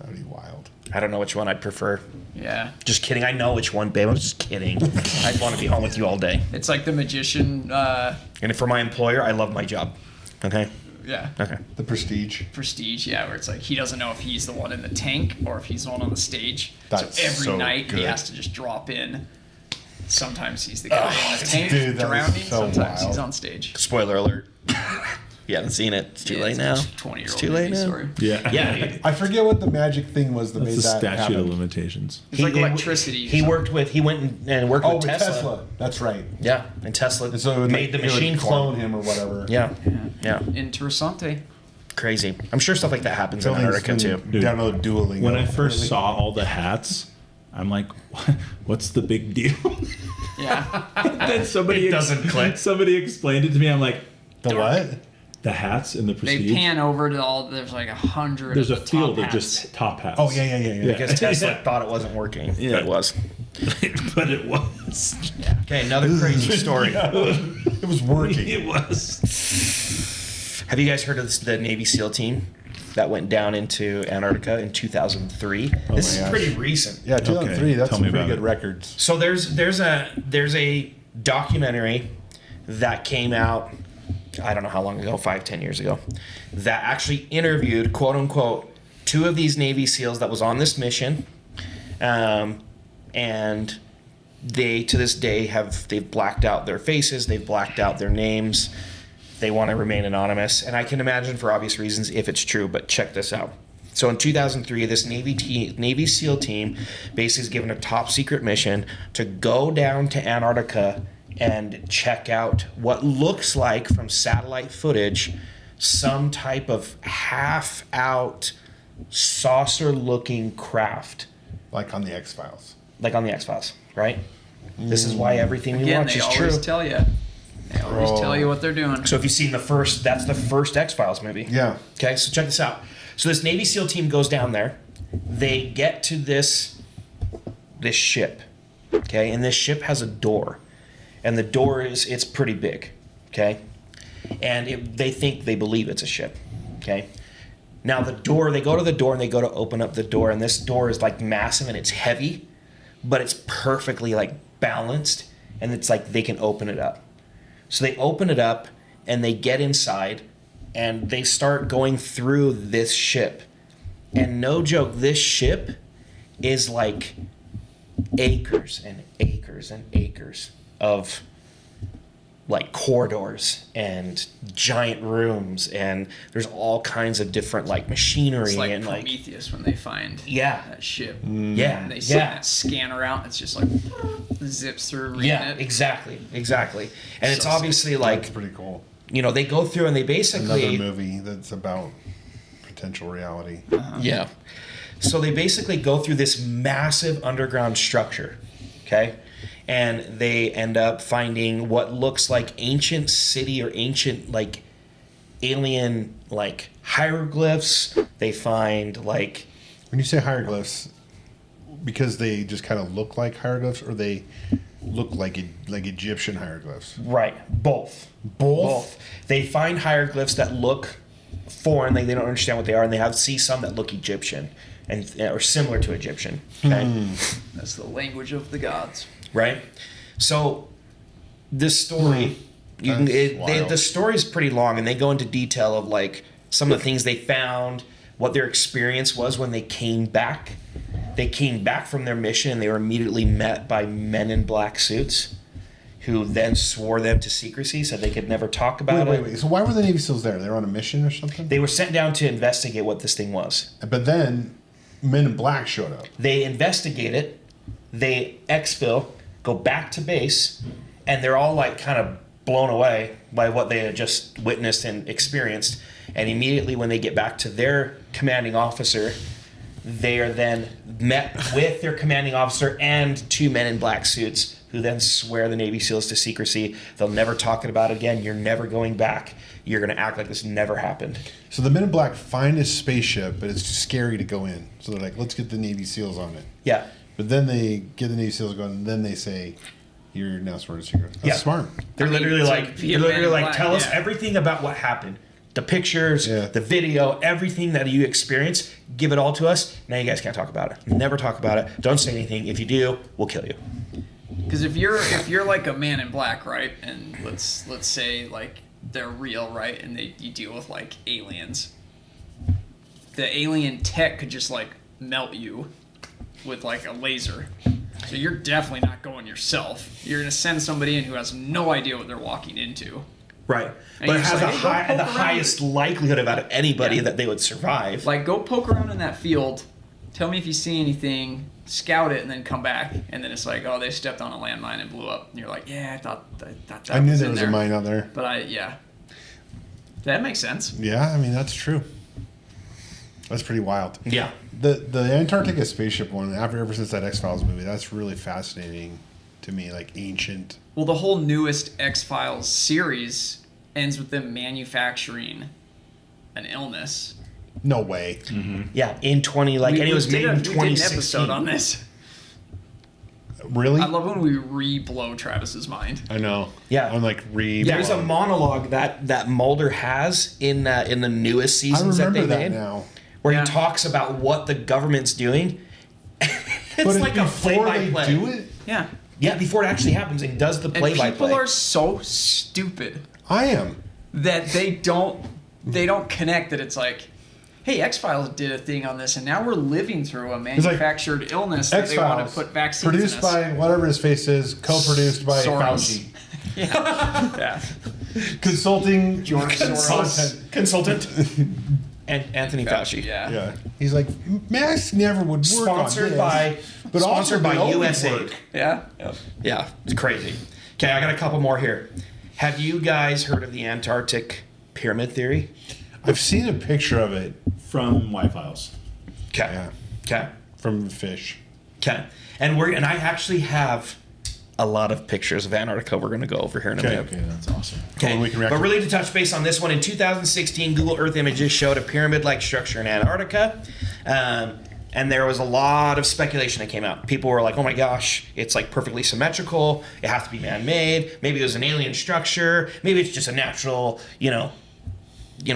that'd be wild. I don't know which one I'd prefer. Yeah. Just kidding. I know which one, babe. I'm just kidding. I'd want to be home with you all day. It's like the magician. And for my employer, I love my job. Okay. Yeah. Okay. The Prestige. Prestige, yeah, where it's like he doesn't know if he's the one in the tank or if he's the one on the stage. That's so every so night he good. has to just drop in. Sometimes he's the guy in the tank dude, that was drowning. so Sometimes wild. he's on stage. Spoiler alert. You haven't seen it. It's too Yeah, late it's now. a 20-year-old It's too late movie, now. sorry. Yeah. Yeah. I forget what the magic thing was that That's made the that statute happen. of limitations. It's like He- electricity. He went and worked Oh, with with Tesla. Tesla. That's right. Yeah, and Tesla And so it would, made the it would machine for clone him. him or whatever. Yeah, yeah. Interessante. Crazy. I'm sure stuff like that happens in Antarctica too. Dude, Download Duolingo. When I first saw all the hats, I'm like, what's the big deal? Yeah. Then somebody It doesn't click. Somebody explained it to me. I'm like, The what? the hats in the They Prestige. pan over to all. There's like 100. There's a of the field top of hats. just top hats. Oh, yeah. Because Tesla thought it wasn't working. Yeah. But it was. But it was. Okay, another crazy story. It was working. It was. Have you guys heard of the Navy SEAL team that went down into Antarctica in 2003? This is gosh. pretty recent. Yeah, 2003. That's Tell some me pretty about good it. records. So there's a documentary that came out, I don't know how long ago, 5-10 years ago, that actually interviewed, quote unquote, 2 of these Navy SEALs that was on this mission, and they to this day they've blacked out their faces, they've blacked out their names, they want to remain anonymous, and I can imagine for obvious reasons if it's true, but check this out. So in 2003, this Navy SEAL team basically is given a top secret mission to go down to Antarctica and check out what looks like from satellite footage some type of half-out saucer-looking craft. Like on the X-Files. Like on the X-Files, right? This is why everything we Again, watch they is always true. tell you. They always tell you what they're doing. So if you've seen that's the first X-Files movie. Yeah. Okay, so check this out. So this Navy SEAL team goes down there. They get to this ship, okay? And this ship has a door. And the door it's pretty big, okay? And they believe it's a ship, okay? Now the door, they go to the door and they go to open up the door. And this door is like massive and it's heavy, but it's perfectly like balanced. And it's like they can open it up. So they open it up and they get inside and they start going through this ship. And no joke, this ship is like acres and acres and acres of like corridors and giant rooms, and there's all kinds of different like machinery It's like and like Prometheus when they find Yeah. that ship. yeah, And they send yeah. that scanner out. It's just like zips through. reading Yeah, it. exactly. And it's So obviously That's like, pretty cool. you know, they go through and they Another basically movie that's about potential reality. Yeah. So they basically go through this massive underground structure, okay? And they end up finding what looks like ancient city or ancient like alien like hieroglyphs. They find like When you say hieroglyphs, because they just kind of look like hieroglyphs, or they look like Egyptian hieroglyphs? both. They find hieroglyphs that look foreign, like they don't understand what they are, and they see some that look Egyptian and or similar to Egyptian. Okay. That's the language of the gods. Right? So this story, the story's pretty long, and they go into detail of like some of the things they found, what their experience was when they came back. They came back from their mission, and they were immediately met by men in black suits, who then swore them to secrecy, said they could never talk about it. Wait. So why were the Navy SEAls there? They were on a mission or something? They were sent down to investigate what this thing was. But then Men in Black showed up. They investigate it, they exfil, go back to base, and they're all like kind of blown away by what they had just witnessed and experienced. And immediately when they get back to their commanding officer, they are then met with their commanding officer and 2 men in black suits, who then swear the Navy SEALs to secrecy. They'll never talk about it again. You're never going back. You're going to act like this never happened. So the Men in Black find a spaceship, but it's scary to go in. So they're like, let's get the Navy SEAls on it. Yeah. But then they get the Navy SEAls going, and then they say, you're now sworn to secrecy. That's smart. They're literally it's like, like they're literally Men in like, Black, tell us yeah. everything about what happened. The pictures, the video, everything that you experienced, give it all to us. Now you guys can't talk about it. Never talk about it. Don't say anything. If you do, we'll kill you. Because if you're like a man in black, right, and let's say like they're real, right, and you deal with like aliens, the alien tech could just like melt you with like a laser. So you're definitely not going yourself. You're gonna send somebody in who has no idea what they're walking into. Right. And But it you're just has like, hey, go the poke highest likelihood of out of anybody that they would survive. Like, go poke around in that field. Tell me if you see anything. Scout it and then come back. And then it's like, oh, they stepped on a landmine and blew up. And you're like, yeah, I thought that I knew was there in was a mine out there. But That makes sense. Yeah, I mean that's true. That's pretty wild. Yeah. The Antarctica spaceship one, ever since that X-Files movie, that's really fascinating to me, like ancient. Well, the whole newest X-Files series ends with them manufacturing an illness. No way. Yeah, in 20, like, and it was made in we did an 2016. episode on this. Really? I love when we re-blow Travis's mind. I know. Yeah. I'm like There's a monologue that Mulder has in the newest I seasons that remember they that made, now. where Yeah. he talks about what the government's doing. It's But like a before they play-by-play. do it, Yeah. Yeah, before it actually happens, and does the And play-by-play. people are so stupid I am. that they don't connect that it's like, hey, X-Files did a thing on this, and now we're living through a like manufactured illness that they want to X-Files, put vaccines produced in us. by whatever his face is, co-produced by Soros. Fauci. Yeah. Consulting Consultant. And Anthony Fauci. Yeah. Yeah, he's like masks never would work Sponsored on this, by but also sponsored by they always USAID. work. Yeah. Yeah, it's crazy. Okay, I got a couple more here. Have you guys heard of the Antarctic pyramid theory? I've seen a picture of it From Y-Files. Okay. Yeah. Okay. from the fish. Okay. And I actually have a lot of pictures of Antarctica we're going to go over here in a minute. Okay, that's awesome. Okay, Well, we can react but to- really to touch base on this one, in 2016, Google Earth images showed a pyramid-like structure in Antarctica. And there was a lot of speculation that came out. People were like, oh my gosh, it's like perfectly symmetrical. It has to be man-made. Maybe it was an alien structure. Maybe it's just a natural,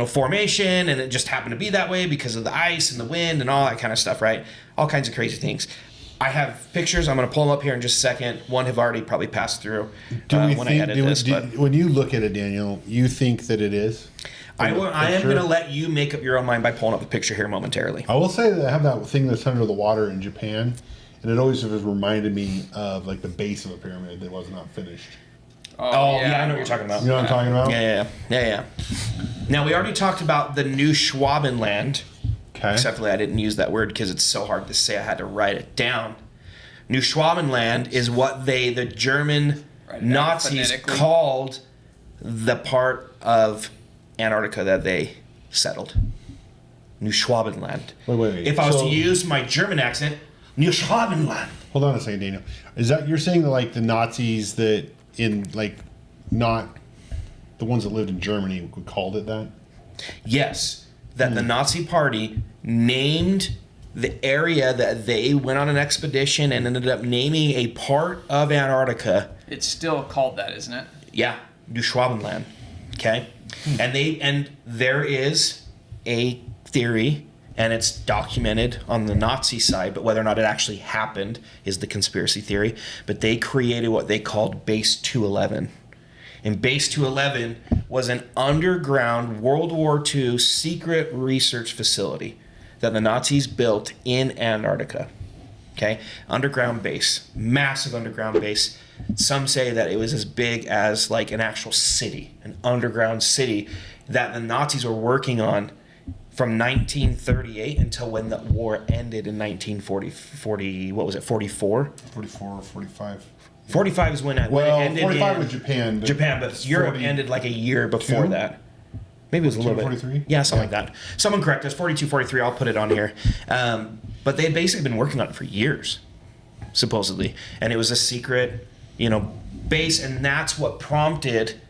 formation, and it just happened to be that way because of the ice and the wind and all that kind of stuff, right? All kinds of crazy things. I have pictures. I'm going to pull them up here in just a second. One have already probably passed through when I edit this. But when you look at it, Daniel, you think that it is? I am going to let you make up your own mind by pulling up the picture here momentarily. I will say that I have that thing that's under the water in Japan, and it always has reminded me of like the base of a pyramid that was not finished. Oh, yeah, I know what you're talking about. You know what I'm talking about? Yeah. Now, we already talked about the New Schwabenland. Okay. Except for that, I didn't use that word because it's so hard to say. I had to write it down. New Schwabenland is what the German Nazis phonetically. called the part of Antarctica that they settled. New Schwabenland. Wait. If I was So- to use my German accent, New Schwabenland. Hold on a second, Daniel. Is that you're saying that like the Nazis that in like not the ones that lived in Germany called it that? Yes, that the Nazi Party named the area that they went on an expedition and ended up naming a part of Antarctica. It's still called that, isn't it? Yeah, New Schwabenland. Okay, and there is a theory, and it's documented on the Nazi side, but whether or not it actually happened is the conspiracy theory. But they created what they called Base 211. And Base 211 was an underground World War II secret research facility that the Nazis built in Antarctica. Okay? Underground base. Massive underground base. Some say that it was as big as like an actual city, an underground city that the Nazis were working on from 1938 until when the war ended in 1944? 44 or 45. 45 is when it Well, ended 45 in was Japan. but Europe ended like a year before that. Maybe it was a little bit. 43? Yeah, something like that. Someone correct us. 42, 43. I'll put it on here. But they had basically been working on it for years, supposedly. And it was a secret, base. And that's what prompted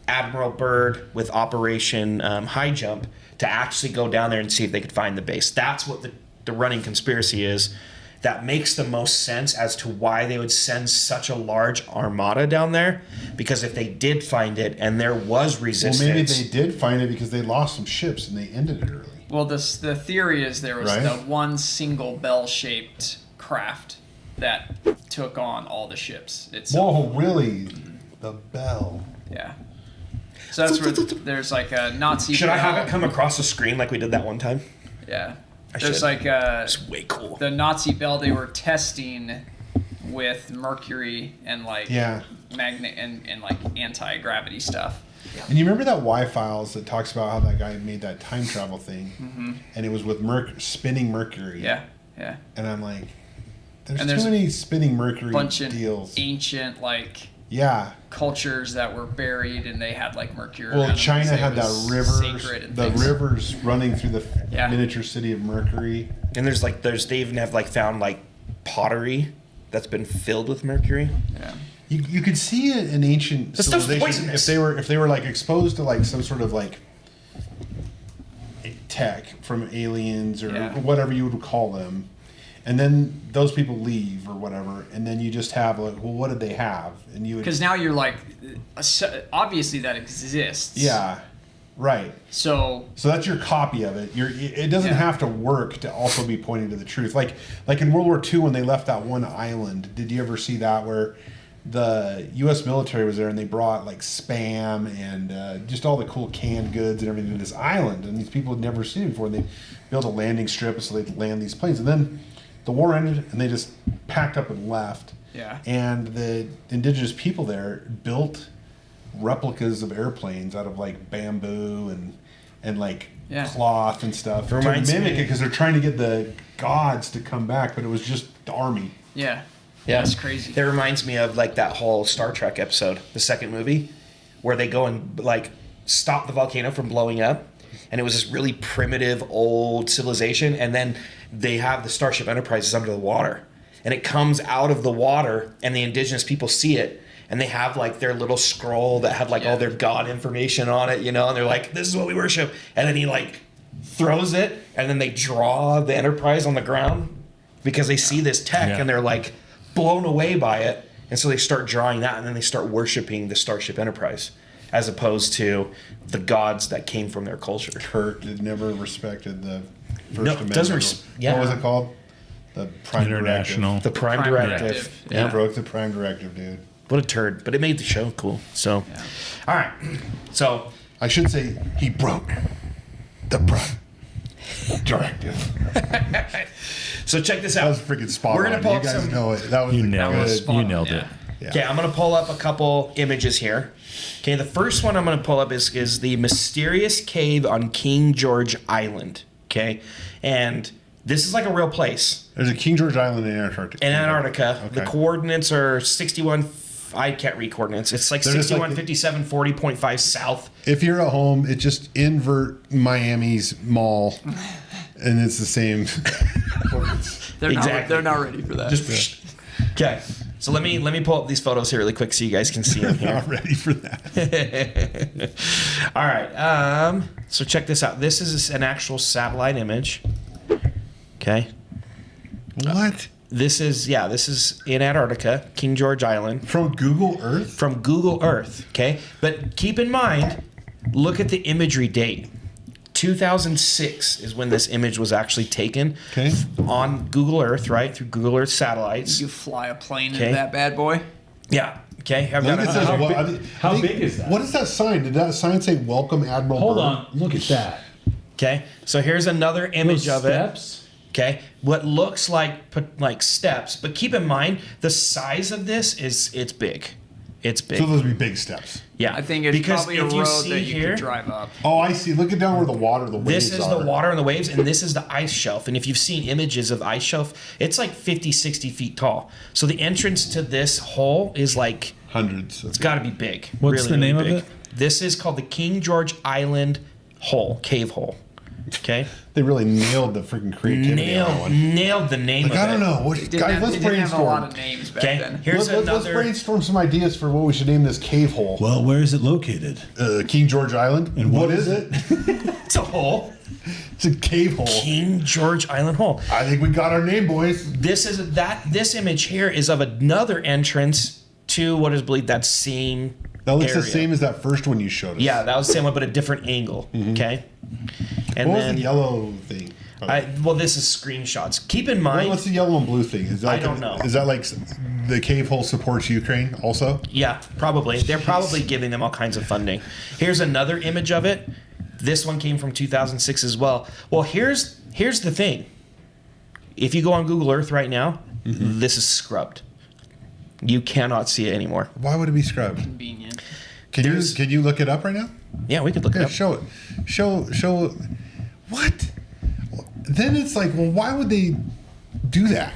Admiral Byrd with Operation High Jump to actually go down there and see if they could find the base. That's what the running conspiracy is. That makes the most sense as to why they would send such a large armada down there. Because if they did find it and there was resistance... Well, maybe they did find it because they lost some ships and they ended it early. Well, the theory is there was Right. the one single bell-shaped craft that took on all the ships itself. Whoa, really? The bell. Yeah. So that's where there's like a Nazi... Should I have bell. it come across the screen like we did that one time? Yeah. I There's should. like It's way cool. the Nazi bell they were testing with mercury and like Yeah. magnet and like anti-gravity stuff. And you remember that Y-Files that talks about how that guy made that time travel thing? And it was with spinning mercury. Yeah. And I'm like, there's And too there's many spinning mercury Bunch of deals. ancient like Yeah. cultures that were buried and they had like mercury. Well, around them China because it had that was river, sacred and the things. rivers running through the Yeah. miniature city of Mercury. And they even have like found like pottery that's been filled with mercury. Yeah. You could see an ancient This stuff's civilization poisonous. if they were like exposed to like some sort of like tech from aliens or Yeah. whatever you would call them, and then those people leave or whatever, and then you just have like, well, what did they have? And you would, Because now you're like, obviously that exists. yeah, right. So So that's your copy of it. It doesn't Yeah. have to work to also be pointing to the truth. Like in World War II when they left that one island. Did you ever see that where the U.S. military was there and they brought like Spam and just all the cool canned goods and everything to this island, and these people had never seen it before. And they built a landing strip so they'd land these planes, and then the war ended and they just packed up and left. Yeah. And the indigenous people there built replicas of airplanes out of like bamboo and like Yeah. cloth and stuff to Reminds mimic me- it because they're trying to get the gods to come back, but it was just the army. yeah. Yeah, That's crazy. That reminds me of like that whole Star Trek episode, the second movie, where they go and like stop the volcano from blowing up, and it was this really primitive old civilization, and then they have the Starship Enterprise under the water, and it comes out of the water, and the indigenous people see it, and they have like their little scroll that had like all their god information on it, and they're like, "This is what we worship," and then he like throws it, and then they draw the Enterprise on the ground because they see this tech, Yeah. and they're like blown away by it, and so they start drawing that, and then they start worshiping the Starship Enterprise as opposed to the gods that came from their culture. Kurt had never respected the First No, Amendment. doesn't yeah. What was it called? The Prime International. The Prime Prime Directive. Directive. Directive. He broke the Prime Directive, dude. What a turd, but it made the show cool. So, all right. So, I should say he broke the Prime Directive. so check this That out. was freaking spot We're gonna on. pull You up guys some- know it. That was You the nailed good- it. You nailed Yeah. it. Yeah. Okay, I'm gonna pull up a couple images here. Okay, the first one I'm gonna pull up is the mysterious cave on King George Island. Okay, and this is like a real place. There's a King George Island in Antarctica. In Antarctica. Okay. The coordinates are 61. I can't read coordinates. It's like They're just like 61, 57, 40.5 south. If you're at home, it just invert Miami's mall, and it's the same. They're Exactly. they're not ready for that. Just okay. So let me pull up these photos here really quick so you guys can see them here. Not ready for that. All right. So check this out. This is an actual satellite image. Okay. What? This is in Antarctica, King George Island, From Google Earth? from Google Earth. Okay. But keep in mind, look at the imagery date. 2006 is when this image was actually taken Okay. on Google Earth, right? Through Google Earth satellites. You fly a plane Okay. into that bad boy. Yeah. Okay. I've Look got at this. a, how big is that? What is that sign? Did that sign say "Welcome, Admiral"? Hold Byrd? on. Look at that. okay. So here's another image Those of it. steps. Okay, what looks like steps, but keep in mind the size of this it's big. It's big. So those would be big steps. Yeah, I think it's because probably a if you road see that you here, could drive up. Oh, I see. Look at down where the water, the waves this is are. the water and the waves, and this is the ice shelf. And if you've seen images of the ice shelf, it's like 50, 60 feet tall. So the entrance to this hole is like, Hundreds. it's got to be big. What's the name of big. it? This is called the King George Island hole, cave hole. Okay, They really nailed the freaking creativity on that one. nailed the name Like, of I don't it. know. What, They didn't, guys, have, let's they didn't have a brainstorm. lot of names back Okay, then. here's Let's another. brainstorm some ideas for what we should name this cave hole. Well, where is it located? King George Island. And what is it? It's a hole. It's a cave hole. King George Island hole. I think we got our name, boys. This image here is of another entrance to what is believed that same That looks the area. same as that first one you showed us. Yeah, that was the same one, but a different angle. Okay. And What was then the yellow thing? this is screenshots. Keep in mind. What's the yellow and blue thing? Is that I don't know. Is that like the cave hole supports Ukraine also? Yeah, probably. They're probably giving them all kinds of funding. Here's another image of it. This one came from 2006 as well. Well, here's the thing. If you go on Google Earth right now, this is scrubbed. You cannot see it anymore. Why would it be scrubbed? Convenient. Can you look it up right now? Yeah, we could look it Yeah, up. show it. Show. What? Then it's like, well, why would they do that?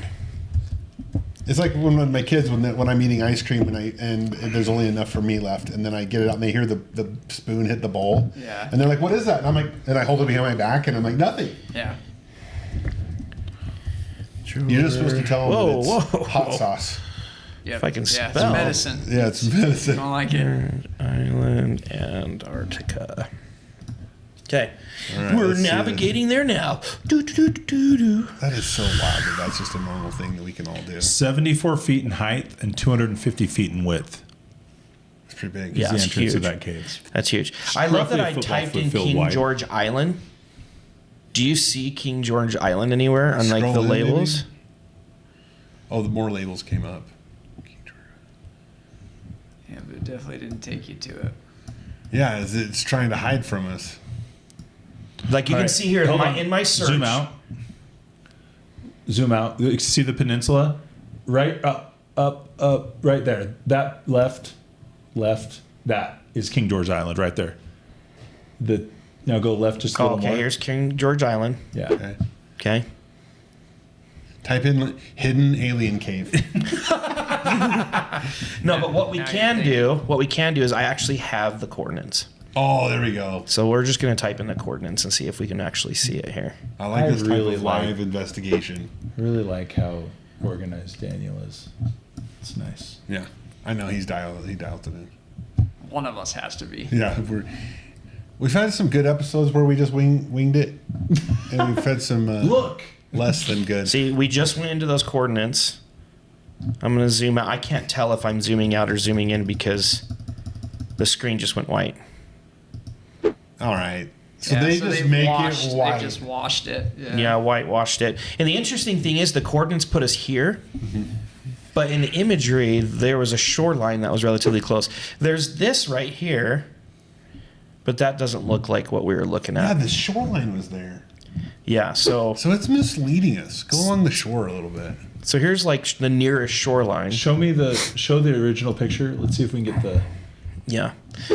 It's like when my kids, when I'm eating ice cream and there's only enough for me left, and then I get it out and they hear the spoon hit the bowl. Yeah. And they're like, "What is that?" And I'm like, and I hold it behind my back, and I'm like, "Nothing." Yeah. You're just supposed to tell them that it's Whoa. hot sauce. Yep. If I can yeah, spell. it's medicine. Yeah, it's medicine. I don't like it. Island, Antarctica. Okay. All right, We're let's see navigating there now. Do, do, do, do, do. That is so wild that that's just a normal thing that we can all do. 74 feet in height and 250 feet in width. It's pretty big. Yeah. Is the That's entrance of huge. that cave. That's huge. I love roughly that a I football typed in field King wide. George Island. Do you see King George Island anywhere on like Scroll the in, maybe? labels? Oh, the more labels came up. Yeah, but it definitely didn't take you to it. Yeah, it's trying to hide from us. Like you All can right, see here hold on. in my search. Zoom out. Zoom out. You see the peninsula? Right up, right there. That left, that is King George Island right there. Now go left just a Oh, little okay, more. here's King George Island. Yeah. Okay. Okay. Type in hidden alien cave. No, but what we Now you can think. do is I actually have the coordinates. Oh, there we go. So we're just going to type in the coordinates and see if we can actually see it here. I like I this type really of like- live investigation. I really like how organized Daniel is. It's nice. Yeah, I know he dialed it in. One of us has to be. Yeah, we've had some good episodes where we just winged it, and we've had some Look! less than good. See, we just went into those coordinates. I'm going to zoom out. I can't tell if I'm zooming out or zooming in because the screen just went white. All right, so Yeah, they so just they've make washed, it white. They just washed it. Yeah, whitewashed it. And the interesting thing is the coordinates put us here. But in the imagery, there was a shoreline that was relatively close. There's this right here, but that doesn't look like what we were looking Yeah, at. the shoreline was there, Yeah, so so it's misleading us. Go along the shore a little bit. here's like the nearest shoreline. Show the original picture. Let's see if we can get the. Yeah.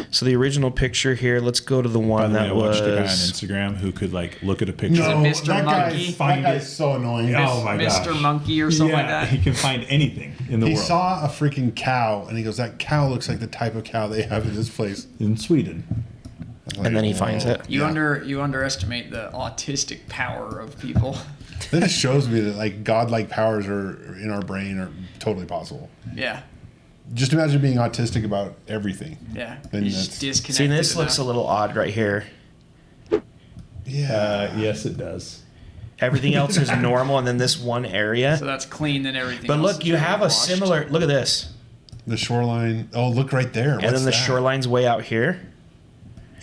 So the original picture here, let's go to the By one the way, that I watched a guy on was. Instagram who could like look at a picture. No, Mr. that Monkey? guy's so annoying. Oh my gosh. Mr. Monkey or something like Yeah, that. he can find anything in the He world. saw a freaking cow, and he goes, "That cow looks like the type of cow they have in this place." in Sweden. And then he finds it. You Yeah. you underestimate the autistic power of people. That just shows me that like godlike powers are in our brain are totally possible. Yeah, Just imagine being autistic about everything. yeah. Then You that's- just disconnected. See, this looks a enough. little odd right here. Yeah. Yes, it does. Everything else is normal, and then this one area. So that's clean and everything. But else look, is you have a washed. similar. Look at this. The shoreline. Oh, look right there. And then the shoreline's way out here.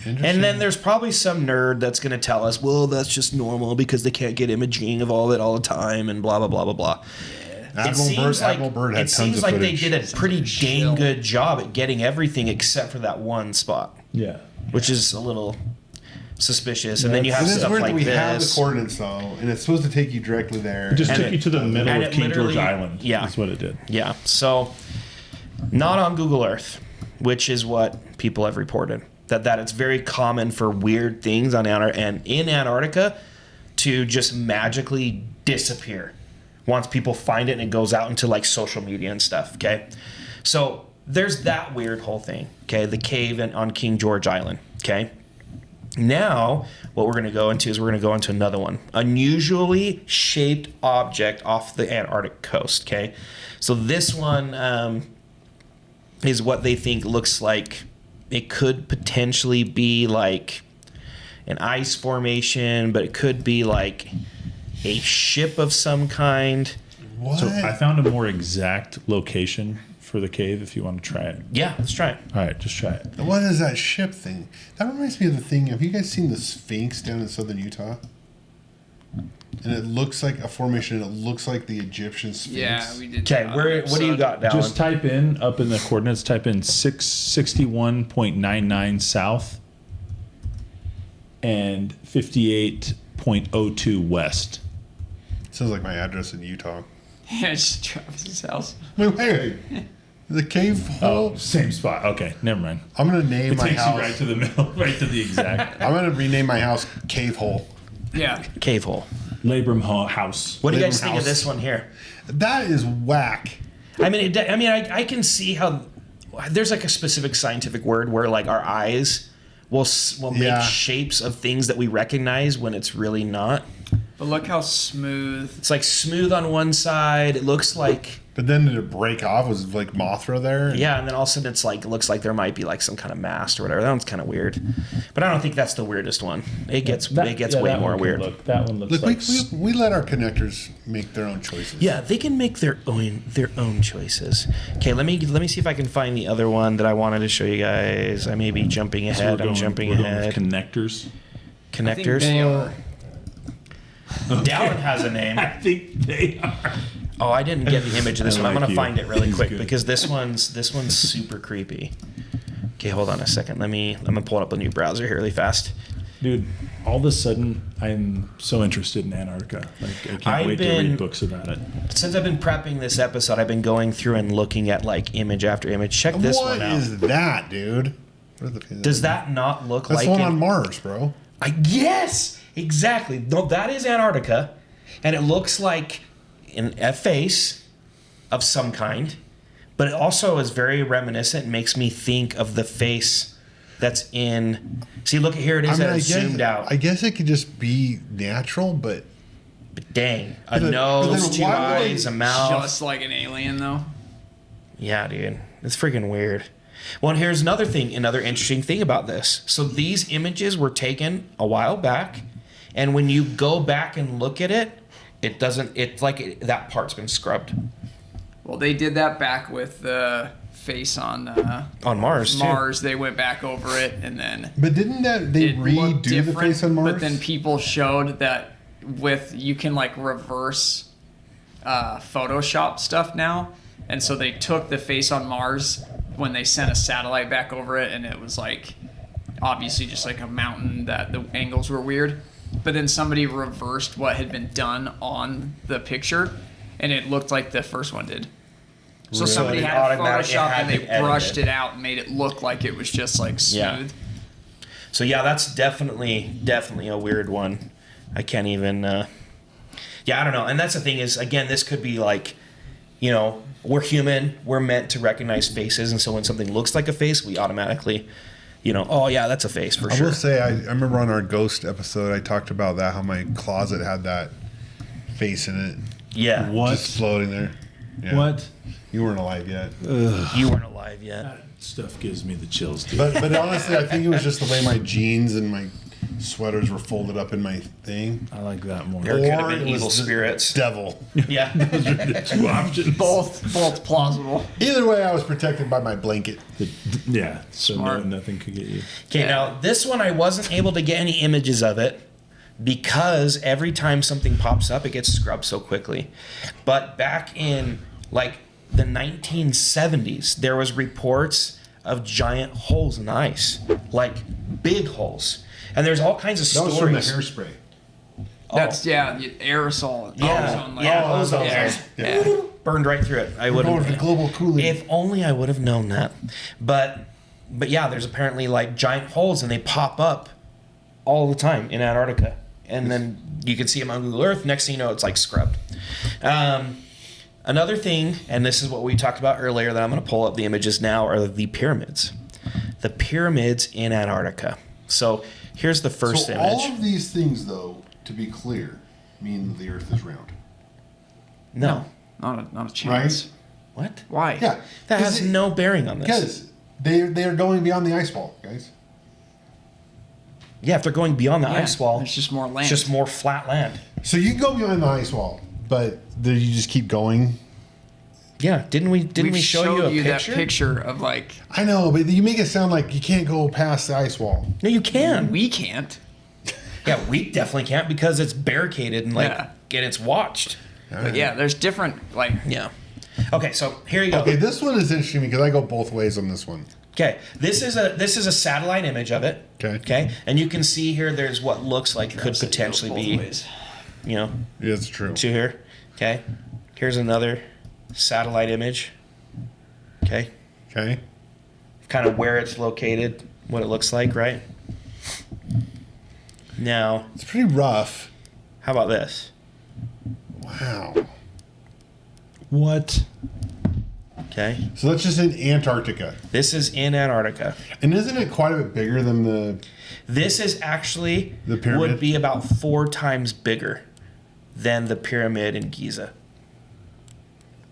And then there's probably some nerd that's going to tell us, well, that's just normal because they can't get imaging of all of it all the time and blah, blah, blah, blah, blah. Admiral Byrd had it tons seems of like footage. they did a pretty dang Chill. good job at getting everything except for that one spot, Yeah. which is a little suspicious. And then you have It is stuff weird like that we have the this. coordinates though, and it's supposed to take you directly there. It just And took it- you to the middle and of it King George literally- Island. yeah. That's what it did. Yeah. So not on Google Earth, which is what people have reported. That it's very common for weird things on and in Antarctica to just magically disappear once people find it and it goes out into like social media and stuff. Okay. So there's that weird whole thing. Okay. The cave on King George Island. Okay. Now, what we're going to go into is we're going to go into another one. Unusually shaped object off the Antarctic coast. Okay. So this one is what they think looks like it could potentially be like an ice formation, but it could be like a ship of some kind. What? So I found a more exact location for the cave if you want to try it. Yeah, let's try it. All right, just try it. What is that ship thing? That reminds me of the thing. Have you guys seen the Sphinx down in southern Utah? And it looks like a formation. It looks like the Egyptian Sphinx. Yeah, we did. Okay, what do you got down? Just type in up in the coordinates. Type in 661.99 south and 58.02 west. Sounds like my address in Utah. Yeah, it's Travis's house. Wait. The cave hole. Oh, same spot. Okay, never mind. I'm gonna name It my takes house. you right to the middle, right to the exact. I'm gonna rename my house Cave Hole. Yeah. Cave hole. House. What do you guys Labrum think of house. this one here? That is whack. I mean, I can see how there's like a specific scientific word where like our eyes will make Yeah. shapes of things that we recognize when it's really not. But look how smooth. It's like smooth on one side. It looks like, But then did it break off? Was like Mothra there? yeah, and then all of a sudden it's like, it looks like there might be like some kind of mast or whatever. That one's kind of weird. But I don't think that's the weirdest one. It gets way that more one weird. That one looks Look, like... we let our connectors make their own choices. Yeah, they can make their own choices. Okay, let me see if I can find the other one that I wanted to show you guys. I may be jumping ahead. I'm jumping ahead. Connectors. I think Connectors. they are. Dallin has a name. I think they are. Oh, I didn't get the image of this I one. I'm like gonna you. find it really He's quick good. because this one's super creepy. Okay, hold on a second. I'm gonna pull up a new browser here really fast. Dude, all of a sudden, I'm so interested in Antarctica. Like, I can't wait to read books about it. Since I've been prepping this episode, I've been going through and looking at like image after image. Check this What one out. is that, dude? Does that not look That's like the one an- on Mars, bro. Yes, exactly. No, that is Antarctica, and it looks like a face of some kind, but it also is very reminiscent. And makes me think of the face that's in. See, look at here. It is that it's zoomed out. I guess it could just be natural, but But dang, a then- nose, but then 2 why would they eyes, a mouth. Just like an alien, though. Yeah, dude. It's freaking weird. Well, and here's another interesting thing about this. So these images were taken a while back, and when you go back and look at it, it's like that part's been scrubbed. Well, they did that back with the face on Mars, too. Mars. They went back over it, and then didn't they it looked redo the different. face on Mars? But then people showed that you can like reverse Photoshop stuff now, and so they took the face on Mars when they sent a satellite back over it, and it was like obviously just like a mountain that the angles were weird. But then somebody reversed what had been done on the picture, and it looked like the first one did. So Really? somebody So it had it automatic- it Photoshop had and they been edited. brushed it out and made it look like it was just like smooth. Yeah. So yeah, that's definitely a weird one. I can't even. Yeah, I don't know. And that's the thing is, again, this could be like, we're human. We're meant to recognize faces, and so when something looks like a face, we automatically, oh yeah, that's a face for I sure. will say, I remember on our ghost episode, I talked about that, how my closet had that face in it. Yeah. Just floating there. Yeah. What? You weren't alive yet. You weren't alive yet. That stuff gives me the chills, dude. But honestly, I think it was just the way my jeans and my sweaters were folded up in my thing. I like that more. There could have been it was evil the spirits. Devil. Yeah. Two options. Both plausible. Either way, I was protected by my blanket. Yeah, so Smart. nothing could get you. Okay, now this one I wasn't able to get any images of it because every time something pops up, it gets scrubbed so quickly. But back in like the 1970s, there was reports of giant holes in the ice, like big holes. And there's all kinds of That stories. was from the hairspray. That's aerosol. Yeah, Ozone layer. yeah, ozone Yeah. layers. Burned right through it. I would Going to have. global cooling. If only I would have known that. But yeah, there's apparently like giant holes, and they pop up all the time in Antarctica. And then you can see them on Google Earth. Next thing you know, it's like scrubbed. Another thing, and this is what we talked about earlier, that I'm going to pull up the images now, are the pyramids. The pyramids in Antarctica. So here's the first image. all of these things, though, to be clear, mean that the Earth is round. No. Not a chance. What? Why? Yeah. That has no bearing on this. Because they are going beyond the ice wall, guys. Yeah, if they're going beyond the Yeah, ice wall, there's just more land. It's just more flat land. So you can go beyond the ice wall, but you just keep going. Yeah, didn't we We've show showed you a that picture? picture of like I know, but you make it sound like you can't go past the ice wall. No, you can. we can't. Yeah, we definitely can't because it's barricaded and and it's watched. But yeah, there's different like Yeah. Okay, so here you go. Okay, this one is interesting because I go both ways on this one. Okay, this is a satellite image of it. Okay. Okay, and you can see here there's what looks like could potentially be, Yeah, it's true. to here. Okay, here's another satellite image. Okay, Okay. kind of where it's located, what it looks like, right? Now, It's pretty rough. how about this? Wow. What? Okay. So that's just in Antarctica. This is in Antarctica. And isn't it quite a bit bigger than the... This is actually The pyramid? would be about 4 times bigger than the pyramid in Giza.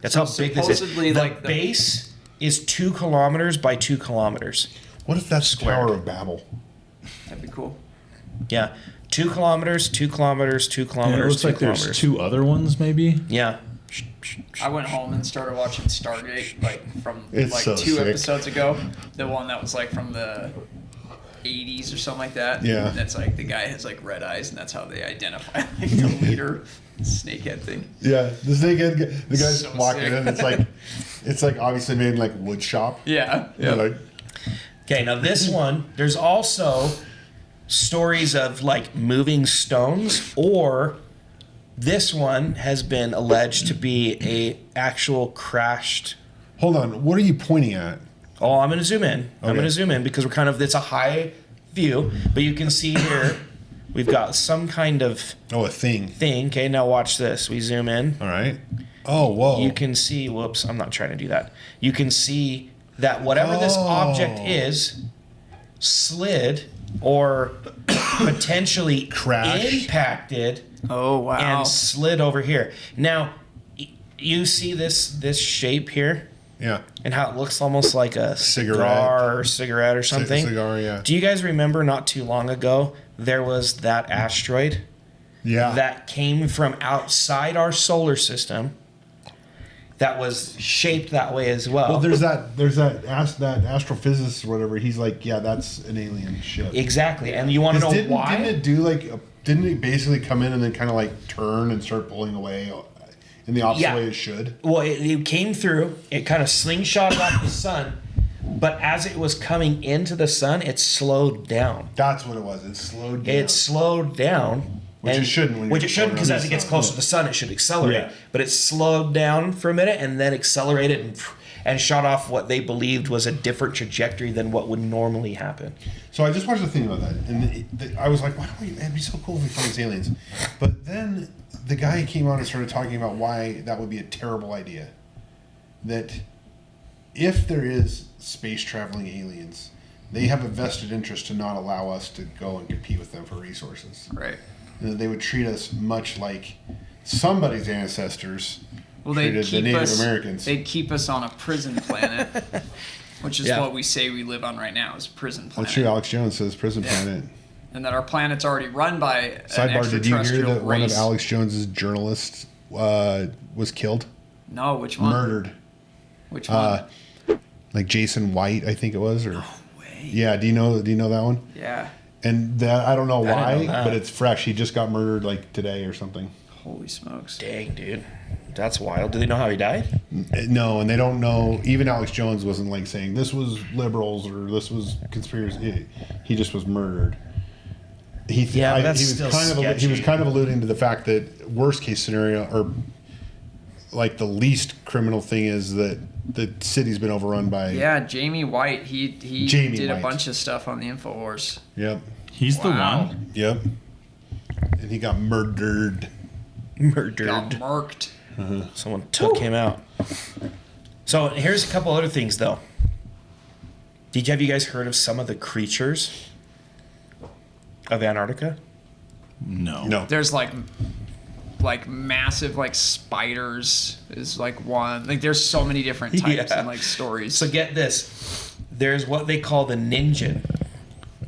That's how big this is. supposedly, The like, the- base is 2 kilometers by 2 kilometers. What if that's the Tower of Babel? That'd be cool. Yeah. 2 kilometers, 2 kilometers, 2 Yeah, kilometers, it looks 2 like kilometers. there's 2 other ones, maybe. Yeah. I went home and started watching Stargate, like from It's like so 2 sick. episodes ago. The one that was like from the 80s or something like that. Yeah. And that's like the guy has like red eyes, and that's how they identify like the leader snakehead thing. Yeah, the snakehead, the guy's So walking sick. in. It's like obviously made in like wood shop. Yeah. Yeah. Like, Okay, now this one, there's also stories of like moving stones, or this one has been alleged to be a actual crashed. hold on, what are you pointing at? Oh, I'm gonna zoom in. I'm Okay. gonna zoom in because it's a high view, but you can see here we've got some kind of Oh, a thing. thing. Okay, now watch this. We zoom in. All right. Oh, whoa. You can see. Whoops, I'm not trying to do that. You can see that whatever this object is slid or potentially Crashed. impacted Oh wow. and slid over here. Now, you see this shape here Yeah. and how it looks almost like a cigarette or something. Cigar, yeah. Do you guys remember not too long ago there was that asteroid Yeah. that came from outside our solar system that was shaped that way as well? Well, there's that astrophysicist or whatever. He's like, yeah, that's an alien ship. Exactly. And you want to know why? Didn't it do like? Didn't it basically come in and then kind of like turn and start pulling away in the opposite Yeah. way it should? Well, it came through. It kind of slingshotted off the sun, but as it was coming into the sun, it slowed down. That's what it was. It slowed down. It slowed down. Which it shouldn't when Which you're it shouldn't, because going as around it gets the sun. closer to the sun, it should accelerate. Yeah. But it slowed down for a minute and then accelerated and shot off what they believed was a different trajectory than what would normally happen. So I just watched the thing about that, and I was like, why don't we? It'd be so cool if we found these aliens. But then the guy came out and started talking about why that would be a terrible idea. That if there is space traveling aliens, they have a vested interest to not allow us to go and compete with them for resources. Right. And that they would treat us much like somebody's ancestors Well, they treated the keep Native us. Americans. They keep us on a prison planet, which is Yeah. what we say we live on right now, is prison planet. That's true. Alex Jones says prison planet. And that our planet's already run by an Sidebar: did you hear extraterrestrial that one of race. Alex Jones's journalists was killed, No, which one? murdered? Which one? Like Jason White, I think it was, or Wait. yeah. Do you know that one? Yeah. And that I don't know didn't why, know that. but it's fresh. He just got murdered like today or something. Holy smokes. Dang, dude. That's wild. Do they know how he died? No, and they don't know. Even Alex Jones wasn't like saying this was liberals or this was conspiracy. He just was murdered. Yeah, but that's he was still kind of he was sketchy. kind of alluding to the fact that worst case scenario, or like the least criminal thing, is that the city's been overrun by. Yeah, Jamie White. He Jamie did a White. bunch of stuff on the InfoWars. Yep. He's the Wow. one. Yep. And he got murdered. Murdered. Got murked. Someone took him out. So here's a couple other things, though. Have you guys heard of some of the creatures of Antarctica? No. No. There's like massive like spiders is like one. Like there's so many different types Yeah. and like stories. So get this. There's what they call the ninja,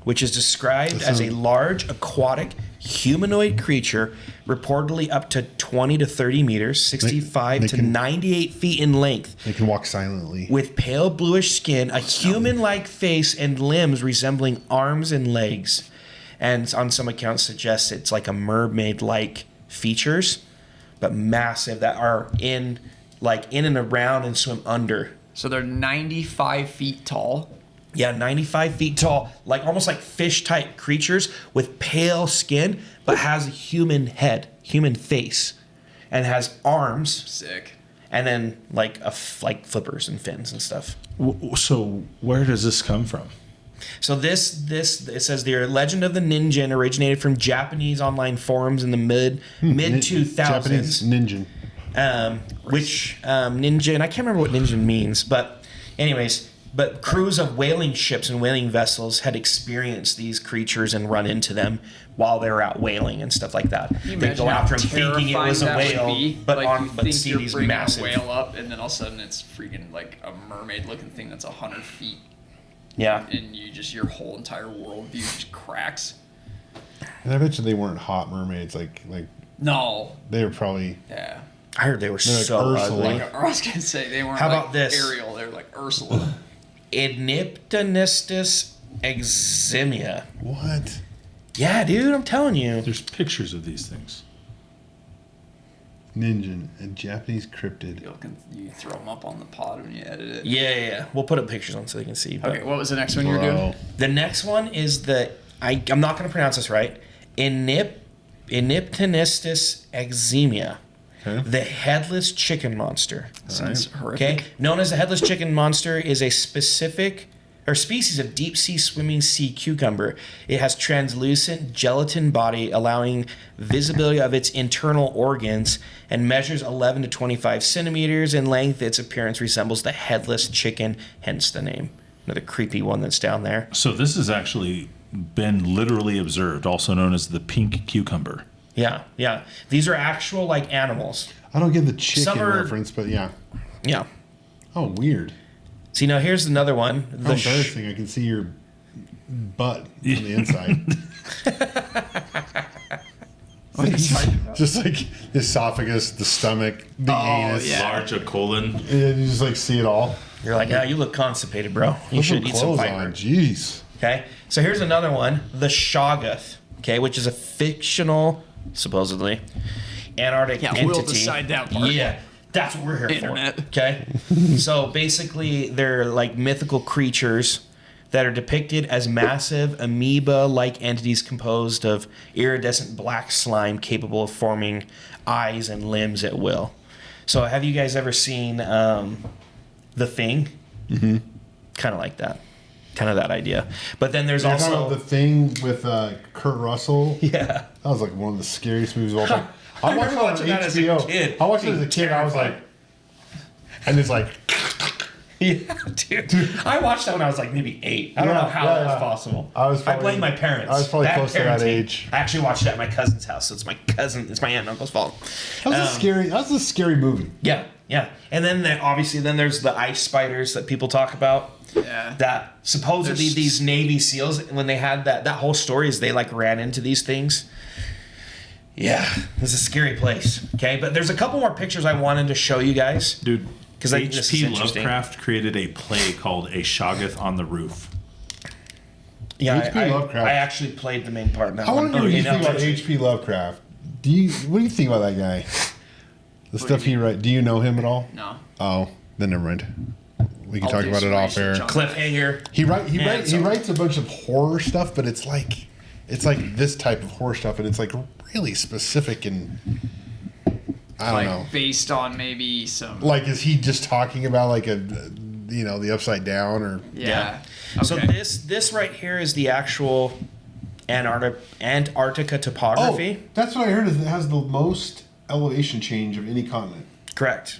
which is described as a large aquatic humanoid creature reportedly up to 20 to 30 meters, 65 they to can- 98 feet in length, They can walk silently. with pale bluish skin, a human-like face, and limbs resembling arms and legs. And on some accounts suggests it's like a mermaid-like features, but massive, that are in and around and swim under. So they're 95 feet tall. Yeah, 95 feet tall, like almost like fish-type creatures with pale skin, but has a human head, human face, and has arms, Sick. and then like flippers and fins and stuff. So where does this come from? So this it says the legend of the Ninja originated from Japanese online forums in the mid 2000s. Japanese ninja. Which ninja, and I can't remember what ninja means, but anyways, but crews of whaling ships and whaling vessels had experienced these creatures and run into them while they were out whaling and stuff like that. They go after them thinking it was a whale, but see these massive a whale up, and then all of a sudden it's freaking like a mermaid-looking thing that's 100 feet. Yeah. And your whole entire worldview just cracks. And I bet you they weren't hot mermaids. Like No. they were probably. Yeah. I heard they were They're like so Ursula. ugly. I was gonna say they weren't. How like about this? Ariel, they were like Ursula. Edniptonistus eximia. What? Yeah, dude, I'm telling you. There's pictures of these things. Ninja, a Japanese cryptid. You throw them up on the pod when you edit it. Yeah. We'll put up pictures on so they can see. But Okay, what was the next one you were doing? the next one is I'm not going to pronounce this right. Eniptonistus eximia. Okay. The headless chicken monster. Sounds horrific. Okay, known as the headless chicken monster, is a specific or species of deep sea swimming sea cucumber. It has translucent gelatin body, allowing visibility of its internal organs, and measures 11 to 25 centimeters in length. Its appearance resembles the headless chicken, hence the name. Another creepy one that's down there. So this has actually been literally observed, also known as the pink cucumber. Yeah. These are actual like animals. I don't get the chicken Some are- reference, but yeah. Yeah. Oh, weird. See, now here's another one. How embarrassing. I can see your butt on the inside. Just like the esophagus, the stomach, the anus. yeah. Large a colon. Yeah, you just like see it all. You're like, you look constipated, bro. You Put should some eat some clothes fiber. on. Jeez. Okay, so here's another one, the Shoggoth, okay, which is a fictional, supposedly, Antarctic entity. We'll decide that part. Yeah, that's what we're here Internet. for. Okay, so basically, they're like mythical creatures that are depicted as massive amoeba-like entities composed of iridescent black slime capable of forming eyes and limbs at will. So, have you guys ever seen The Thing? Mm-hmm. Kind of like that. Kind of that idea. But then there's You're talking also about the thing with Kurt Russell. Yeah. That was like one of the scariest movies of all time. I watched remember it on watching that as a HBO. kid. I watched it as a kid. I was like, and it's like, Yeah, dude. I watched that when I was like maybe 8. I don't know how that was possible. I blame my parents. I was probably Bad close to that parenting. age. I actually watched it at my cousin's house, so it's my aunt and uncle's fault. That was a scary movie. Yeah. And then obviously there's the ice spiders that people talk about. Yeah. That supposedly these Navy SEALs, when they had that whole story is they like ran into these things. Yeah, it's a scary place. Okay, but there's a couple more pictures I wanted to show you guys. Dude, Because I think this is H.P. interesting. Lovecraft created a play called A Shoggoth on the Roof. Yeah, H.P. Lovecraft. I actually played the main part in that I one. want to know what you In think about elementary. H.P. Lovecraft. What do you think about that guy? The stuff he write. Do you know him at all? No. Oh, then never mind. We can I'll talk do about some it off air. research on Cliffhanger. He so- writes a bunch of horror stuff, but it's like this type of horror stuff, and it's like really specific and I don't know. Based on maybe some. Like, is he just talking about like the upside down or? Yeah. So Okay. this right here is the actual Antarctica topography. Oh, that's what I heard. Is it has the most elevation change of any continent. Correct.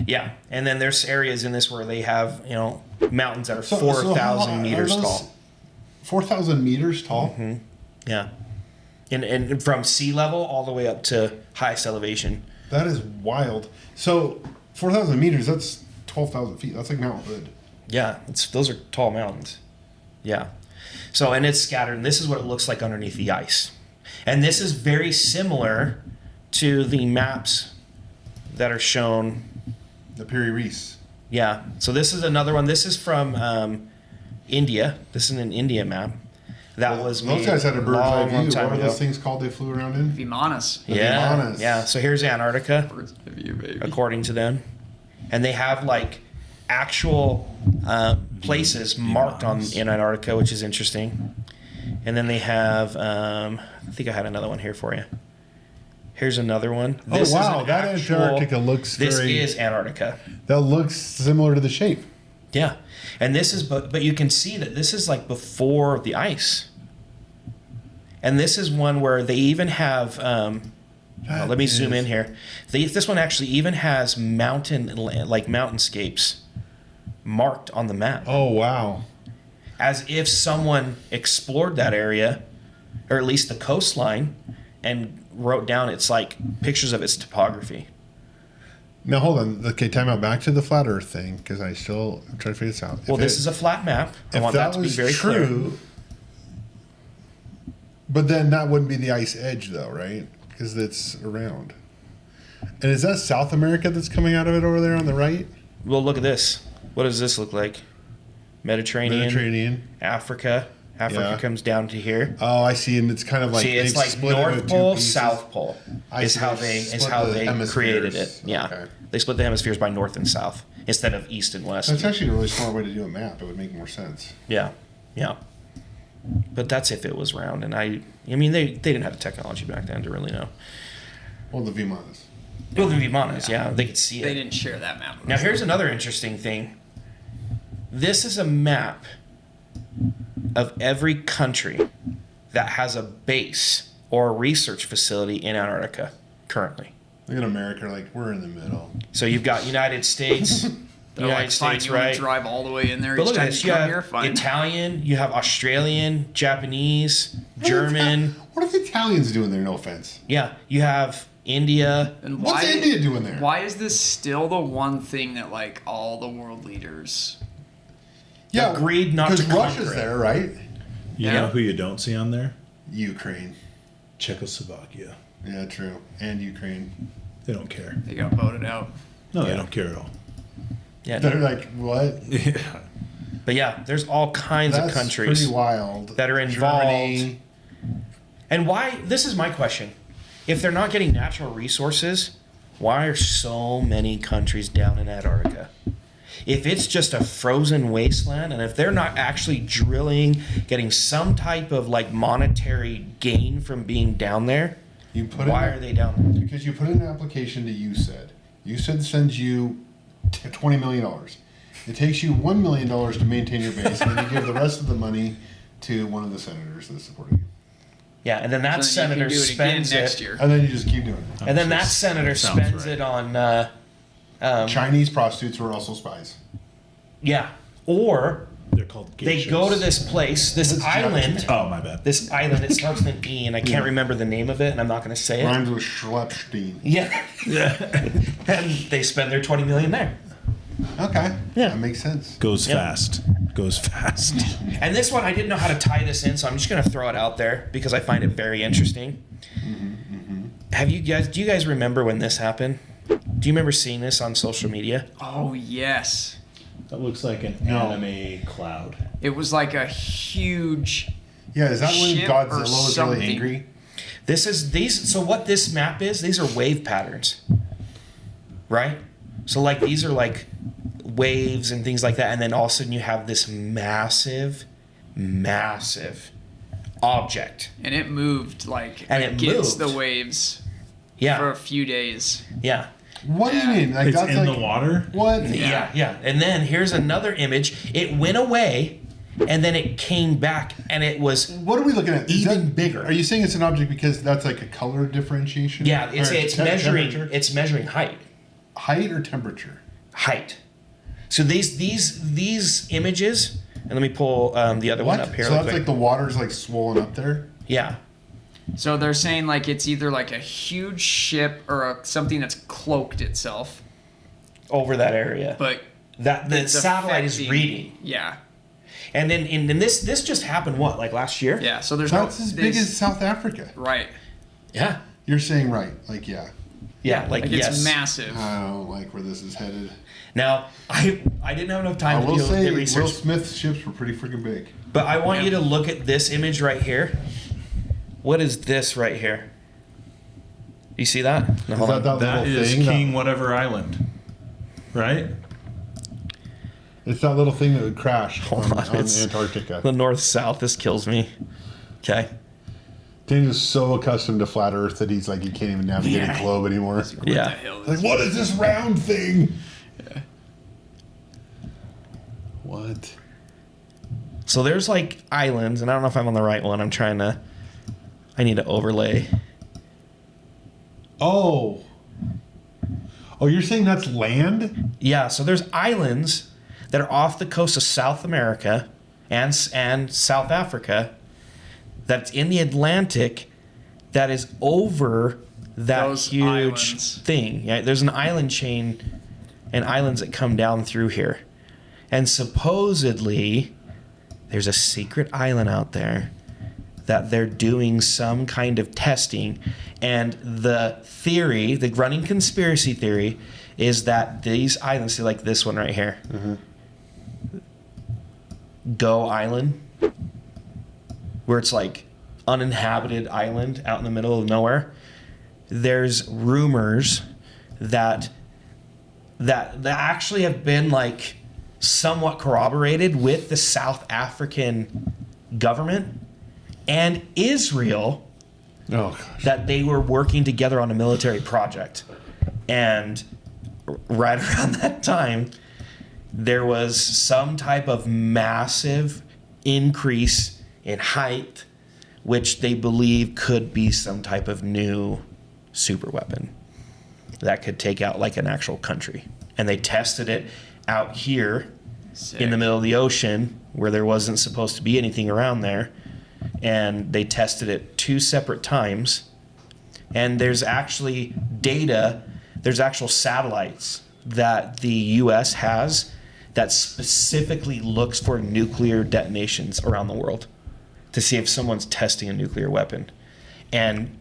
Yeah, and then there's areas in this where they have mountains that are 4,000 meters tall. 4,000 meters tall. Mm-hmm. Yeah, and from sea level all the way up to highest elevation. That is wild. So 4,000 meters. That's 12,000 feet. That's like Mount Hood. Yeah, those are tall mountains. Yeah. So, and it's scattered, and this is what it looks like underneath the ice. And this is very similar to the maps that are shown. The Piri Reis. Yeah. So this is another one. This is from India. This is an India map. That was Those made guys had a bird's eye long, long view. time What are ago. those things called they flew around in? Vimanas. Yeah. Vimanas. Yeah. So here's Antarctica, Bird's eye view, baby. according to them. And they have like actual places marked in Antarctica, which is interesting. And then they have, I think I had another one here for you. Here's another one. Oh, This is wow, an that Antarctica looks This very- is Antarctica. That looks similar to the shape. Yeah, and this is but you can see that this is like before the ice, and this is one where they even have. Let me zoom in here. This one actually even has mountainscapes marked on the map. Oh wow! As if someone explored that area, or at least the coastline, and wrote down its like pictures of its topography. Now hold on. Okay, time out. Back to the flat Earth thing because I'm trying to figure this out. Well, this is a flat map. I want that to be very clear. But then that wouldn't be the ice edge, though, right? Because it's around. And is that South America that's coming out of it over there on the right? Well, look at this. What does this look like? Mediterranean. Africa. Africa comes down to here. Oh, I see. And it's kind of like it's like North Pole, South Pole. Is how they created it. Yeah, okay. They split the hemispheres by north and south instead of east and west. That's actually a really smart way to do a map. It would make more sense. Yeah. But that's if it was round, and I mean they didn't have the technology back then to really know. Well, the Vimanas. Yeah, they could see it. They didn't share that map. Now here's another interesting thing. This is a map of every country that has a base or a research facility in Antarctica currently. Look at America, like we're in the middle. So you've got United States, United States, right? Drive all the way in there. But each look at time this. you You come have here, fine. Italian, you have Australian, Japanese, German. What are the Italians doing there? No offense. Yeah, you have India. And what's India doing there? Why is this still the one thing that like all the world leaders agreed not to because Russia's there, right? You know who you don't see on there? Ukraine. Czechoslovakia. Yeah, true. And Ukraine. They don't care. They got voted out. No, they don't care at all. Yeah, they're like, what? Yeah. But yeah, there's all kinds of countries pretty wild. that are involved. Germany. And why? This is my question. If they're not getting natural resources, why are so many countries down in Antarctica? If it's just a frozen wasteland, and if they're not actually drilling, getting some type of like monetary gain from being down there, why are they down there? Because you put in an application to USAID. USAID sends you $20 million. It takes you $1 million to maintain your base, and then you give the rest of the money to one of the senators that supported you. Yeah, and then that senator spends next it. year. And then you just keep doing it. And then that senator spends it on... Chinese prostitutes who are also spies. Yeah. Or they're called geishas. They go to this place, this island. Oh, my bad. This island, it starts with an E, and I can't remember the name of it, and I'm not going to say it. Rhymes with Schleppstein. Yeah. And they spend their $20 million there. Okay. Yeah. That makes sense. Goes fast. And this one, I didn't know how to tie this in, so I'm just going to throw it out there because I find it very interesting. Do you guys remember when this happened? Do you remember seeing this on social media? Oh, yes. That looks like an anime cloud. It was like a huge... Yeah, is that when ship Godzilla or was something. really angry? So what this map is, these are wave patterns. Right? So like these are like waves and things like that, and then all of a sudden you have this massive object. And it moved like And it against moved. the waves Yeah. for a few days. Yeah. What do you mean? Like, It's that's in like, the water? What? Yeah. And then here's another image. It went away, and then it came back, and it was What are we looking at? Is even that, bigger. Are you saying it's an object because that's like a color differentiation? Yeah, it's Or measuring. temperature? It's measuring height. Height or temperature? Height. So these images, and let me pull the other one What? up here. So real that's quick. like the water's like swollen up there? Yeah. So they're saying like it's either like a huge ship or something that's cloaked itself. Over that area. But that the it's satellite is affecting- reading. Yeah. And then this just happened like last year? Yeah. So there's That's as big as South Africa. Right. Yeah. You're saying right. Like, yeah. Yeah, like it's yes. massive. I don't like where this is headed. Now, I didn't have enough I time to will do the say research, Will Smith's ships were pretty freaking big. but I want you to look at this image right here. What is this right here? You see that? No, Is hold that on. that That little is thing? King whatever island. Right? It's that little thing that would crash on It's Antarctica. the north-south. This kills me. Okay. Daniel's so accustomed to flat Earth that he's like, he can't even navigate a globe anymore. Yeah. Like, what is this round thing? What? So there's like islands, and I don't know if I'm on the right one. I need to overlay. Oh. Oh, you're saying that's land? Yeah, so there's islands that are off the coast of South America and South Africa that's in the Atlantic that is over that Those huge islands. thing. Yeah, there's an island chain and islands that come down through here. And supposedly there's a secret island out there that they're doing some kind of testing. And the theory, the running conspiracy theory, is that these islands, see like this one right here, Go Island, where it's like uninhabited island out in the middle of nowhere. There's rumors that actually have been like somewhat corroborated with the South African government and Israel, that they were working together on a military project. And right around that time, there was some type of massive increase in height, which they believe could be some type of new super weapon that could take out like an actual country. And they tested it out here in the middle of the ocean where there wasn't supposed to be anything around there. And they tested it 2 separate times. And there's actually data, there's actual satellites that the U.S. has that specifically looks for nuclear detonations around the world to see if someone's testing a nuclear weapon. And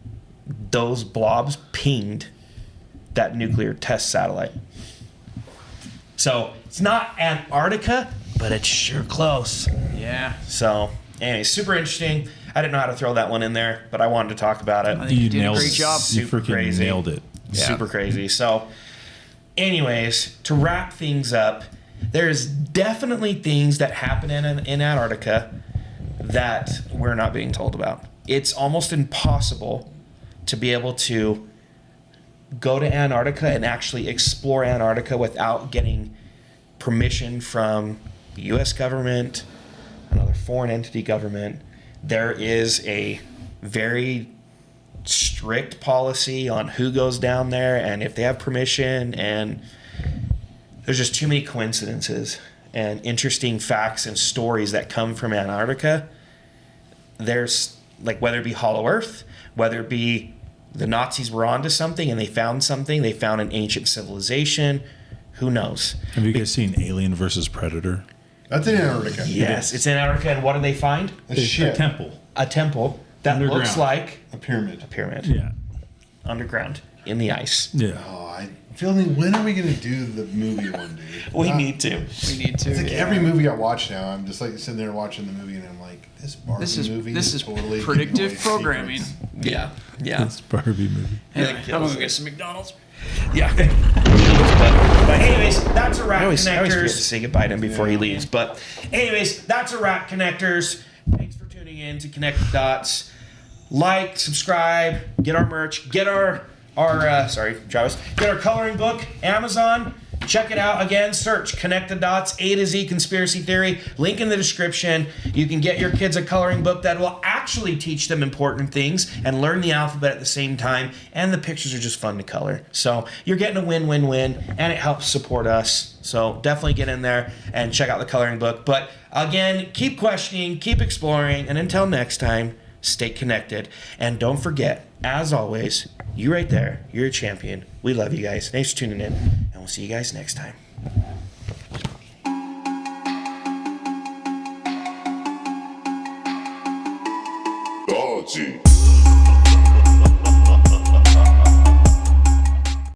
those blobs pinged that nuclear test satellite. So it's not Antarctica, but it's sure close. Yeah. So anyway, super interesting. I didn't know how to throw that one in there, but I wanted to talk about it. I think you did a great job. You Super freaking crazy. nailed it. Yeah. Super crazy. So anyways, to wrap things up, there's definitely things that happen in Antarctica that we're not being told about. It's almost impossible to be able to go to Antarctica and actually explore Antarctica without getting permission from the U.S. government, another foreign entity government. There is a very strict policy on who goes down there and if they have permission, and there's just too many coincidences and interesting facts and stories that come from Antarctica. There's like, whether it be Hollow Earth, whether it be the Nazis were onto something and they found something, they found an ancient civilization, who knows? Have you guys seen Alien versus Predator? That's in Antarctica. Yes, it's in Antarctica, and what do they find? A ship. A temple. A temple that Underground. looks like A pyramid. a pyramid. Yeah. Underground, in the ice. Yeah. Oh, I feel like, when are we going to do the movie one day? We need to. We need to. It's like every movie I watch now, I'm just like sitting there watching the movie and I'm like, this Barbie movie This is totally predictive giving away programming. secrets. Yeah, yeah. It's a Barbie movie. Hey, I'm gonna get some McDonald's. Yeah. But anyways, that's a wrap, I always Connectors. forget to Say goodbye to him before he leaves. But anyways, that's a wrap, Connectors. Thanks for tuning in to Connect the Dots. Like, subscribe, get our merch, get our Travis, get our coloring book, Amazon. Check it out. Again, search Connect the Dots, A to Z Conspiracy Theory. Link in the description. You can get your kids a coloring book that will actually teach them important things and learn the alphabet at the same time. And the pictures are just fun to color. So you're getting a win-win-win, and it helps support us. So definitely get in there and check out the coloring book. But again, keep questioning, keep exploring, and until next time, stay connected. And don't forget, as always, you right there, you're a champion. We love you guys. Thanks for tuning in, and we'll see you guys next time. Dodgy.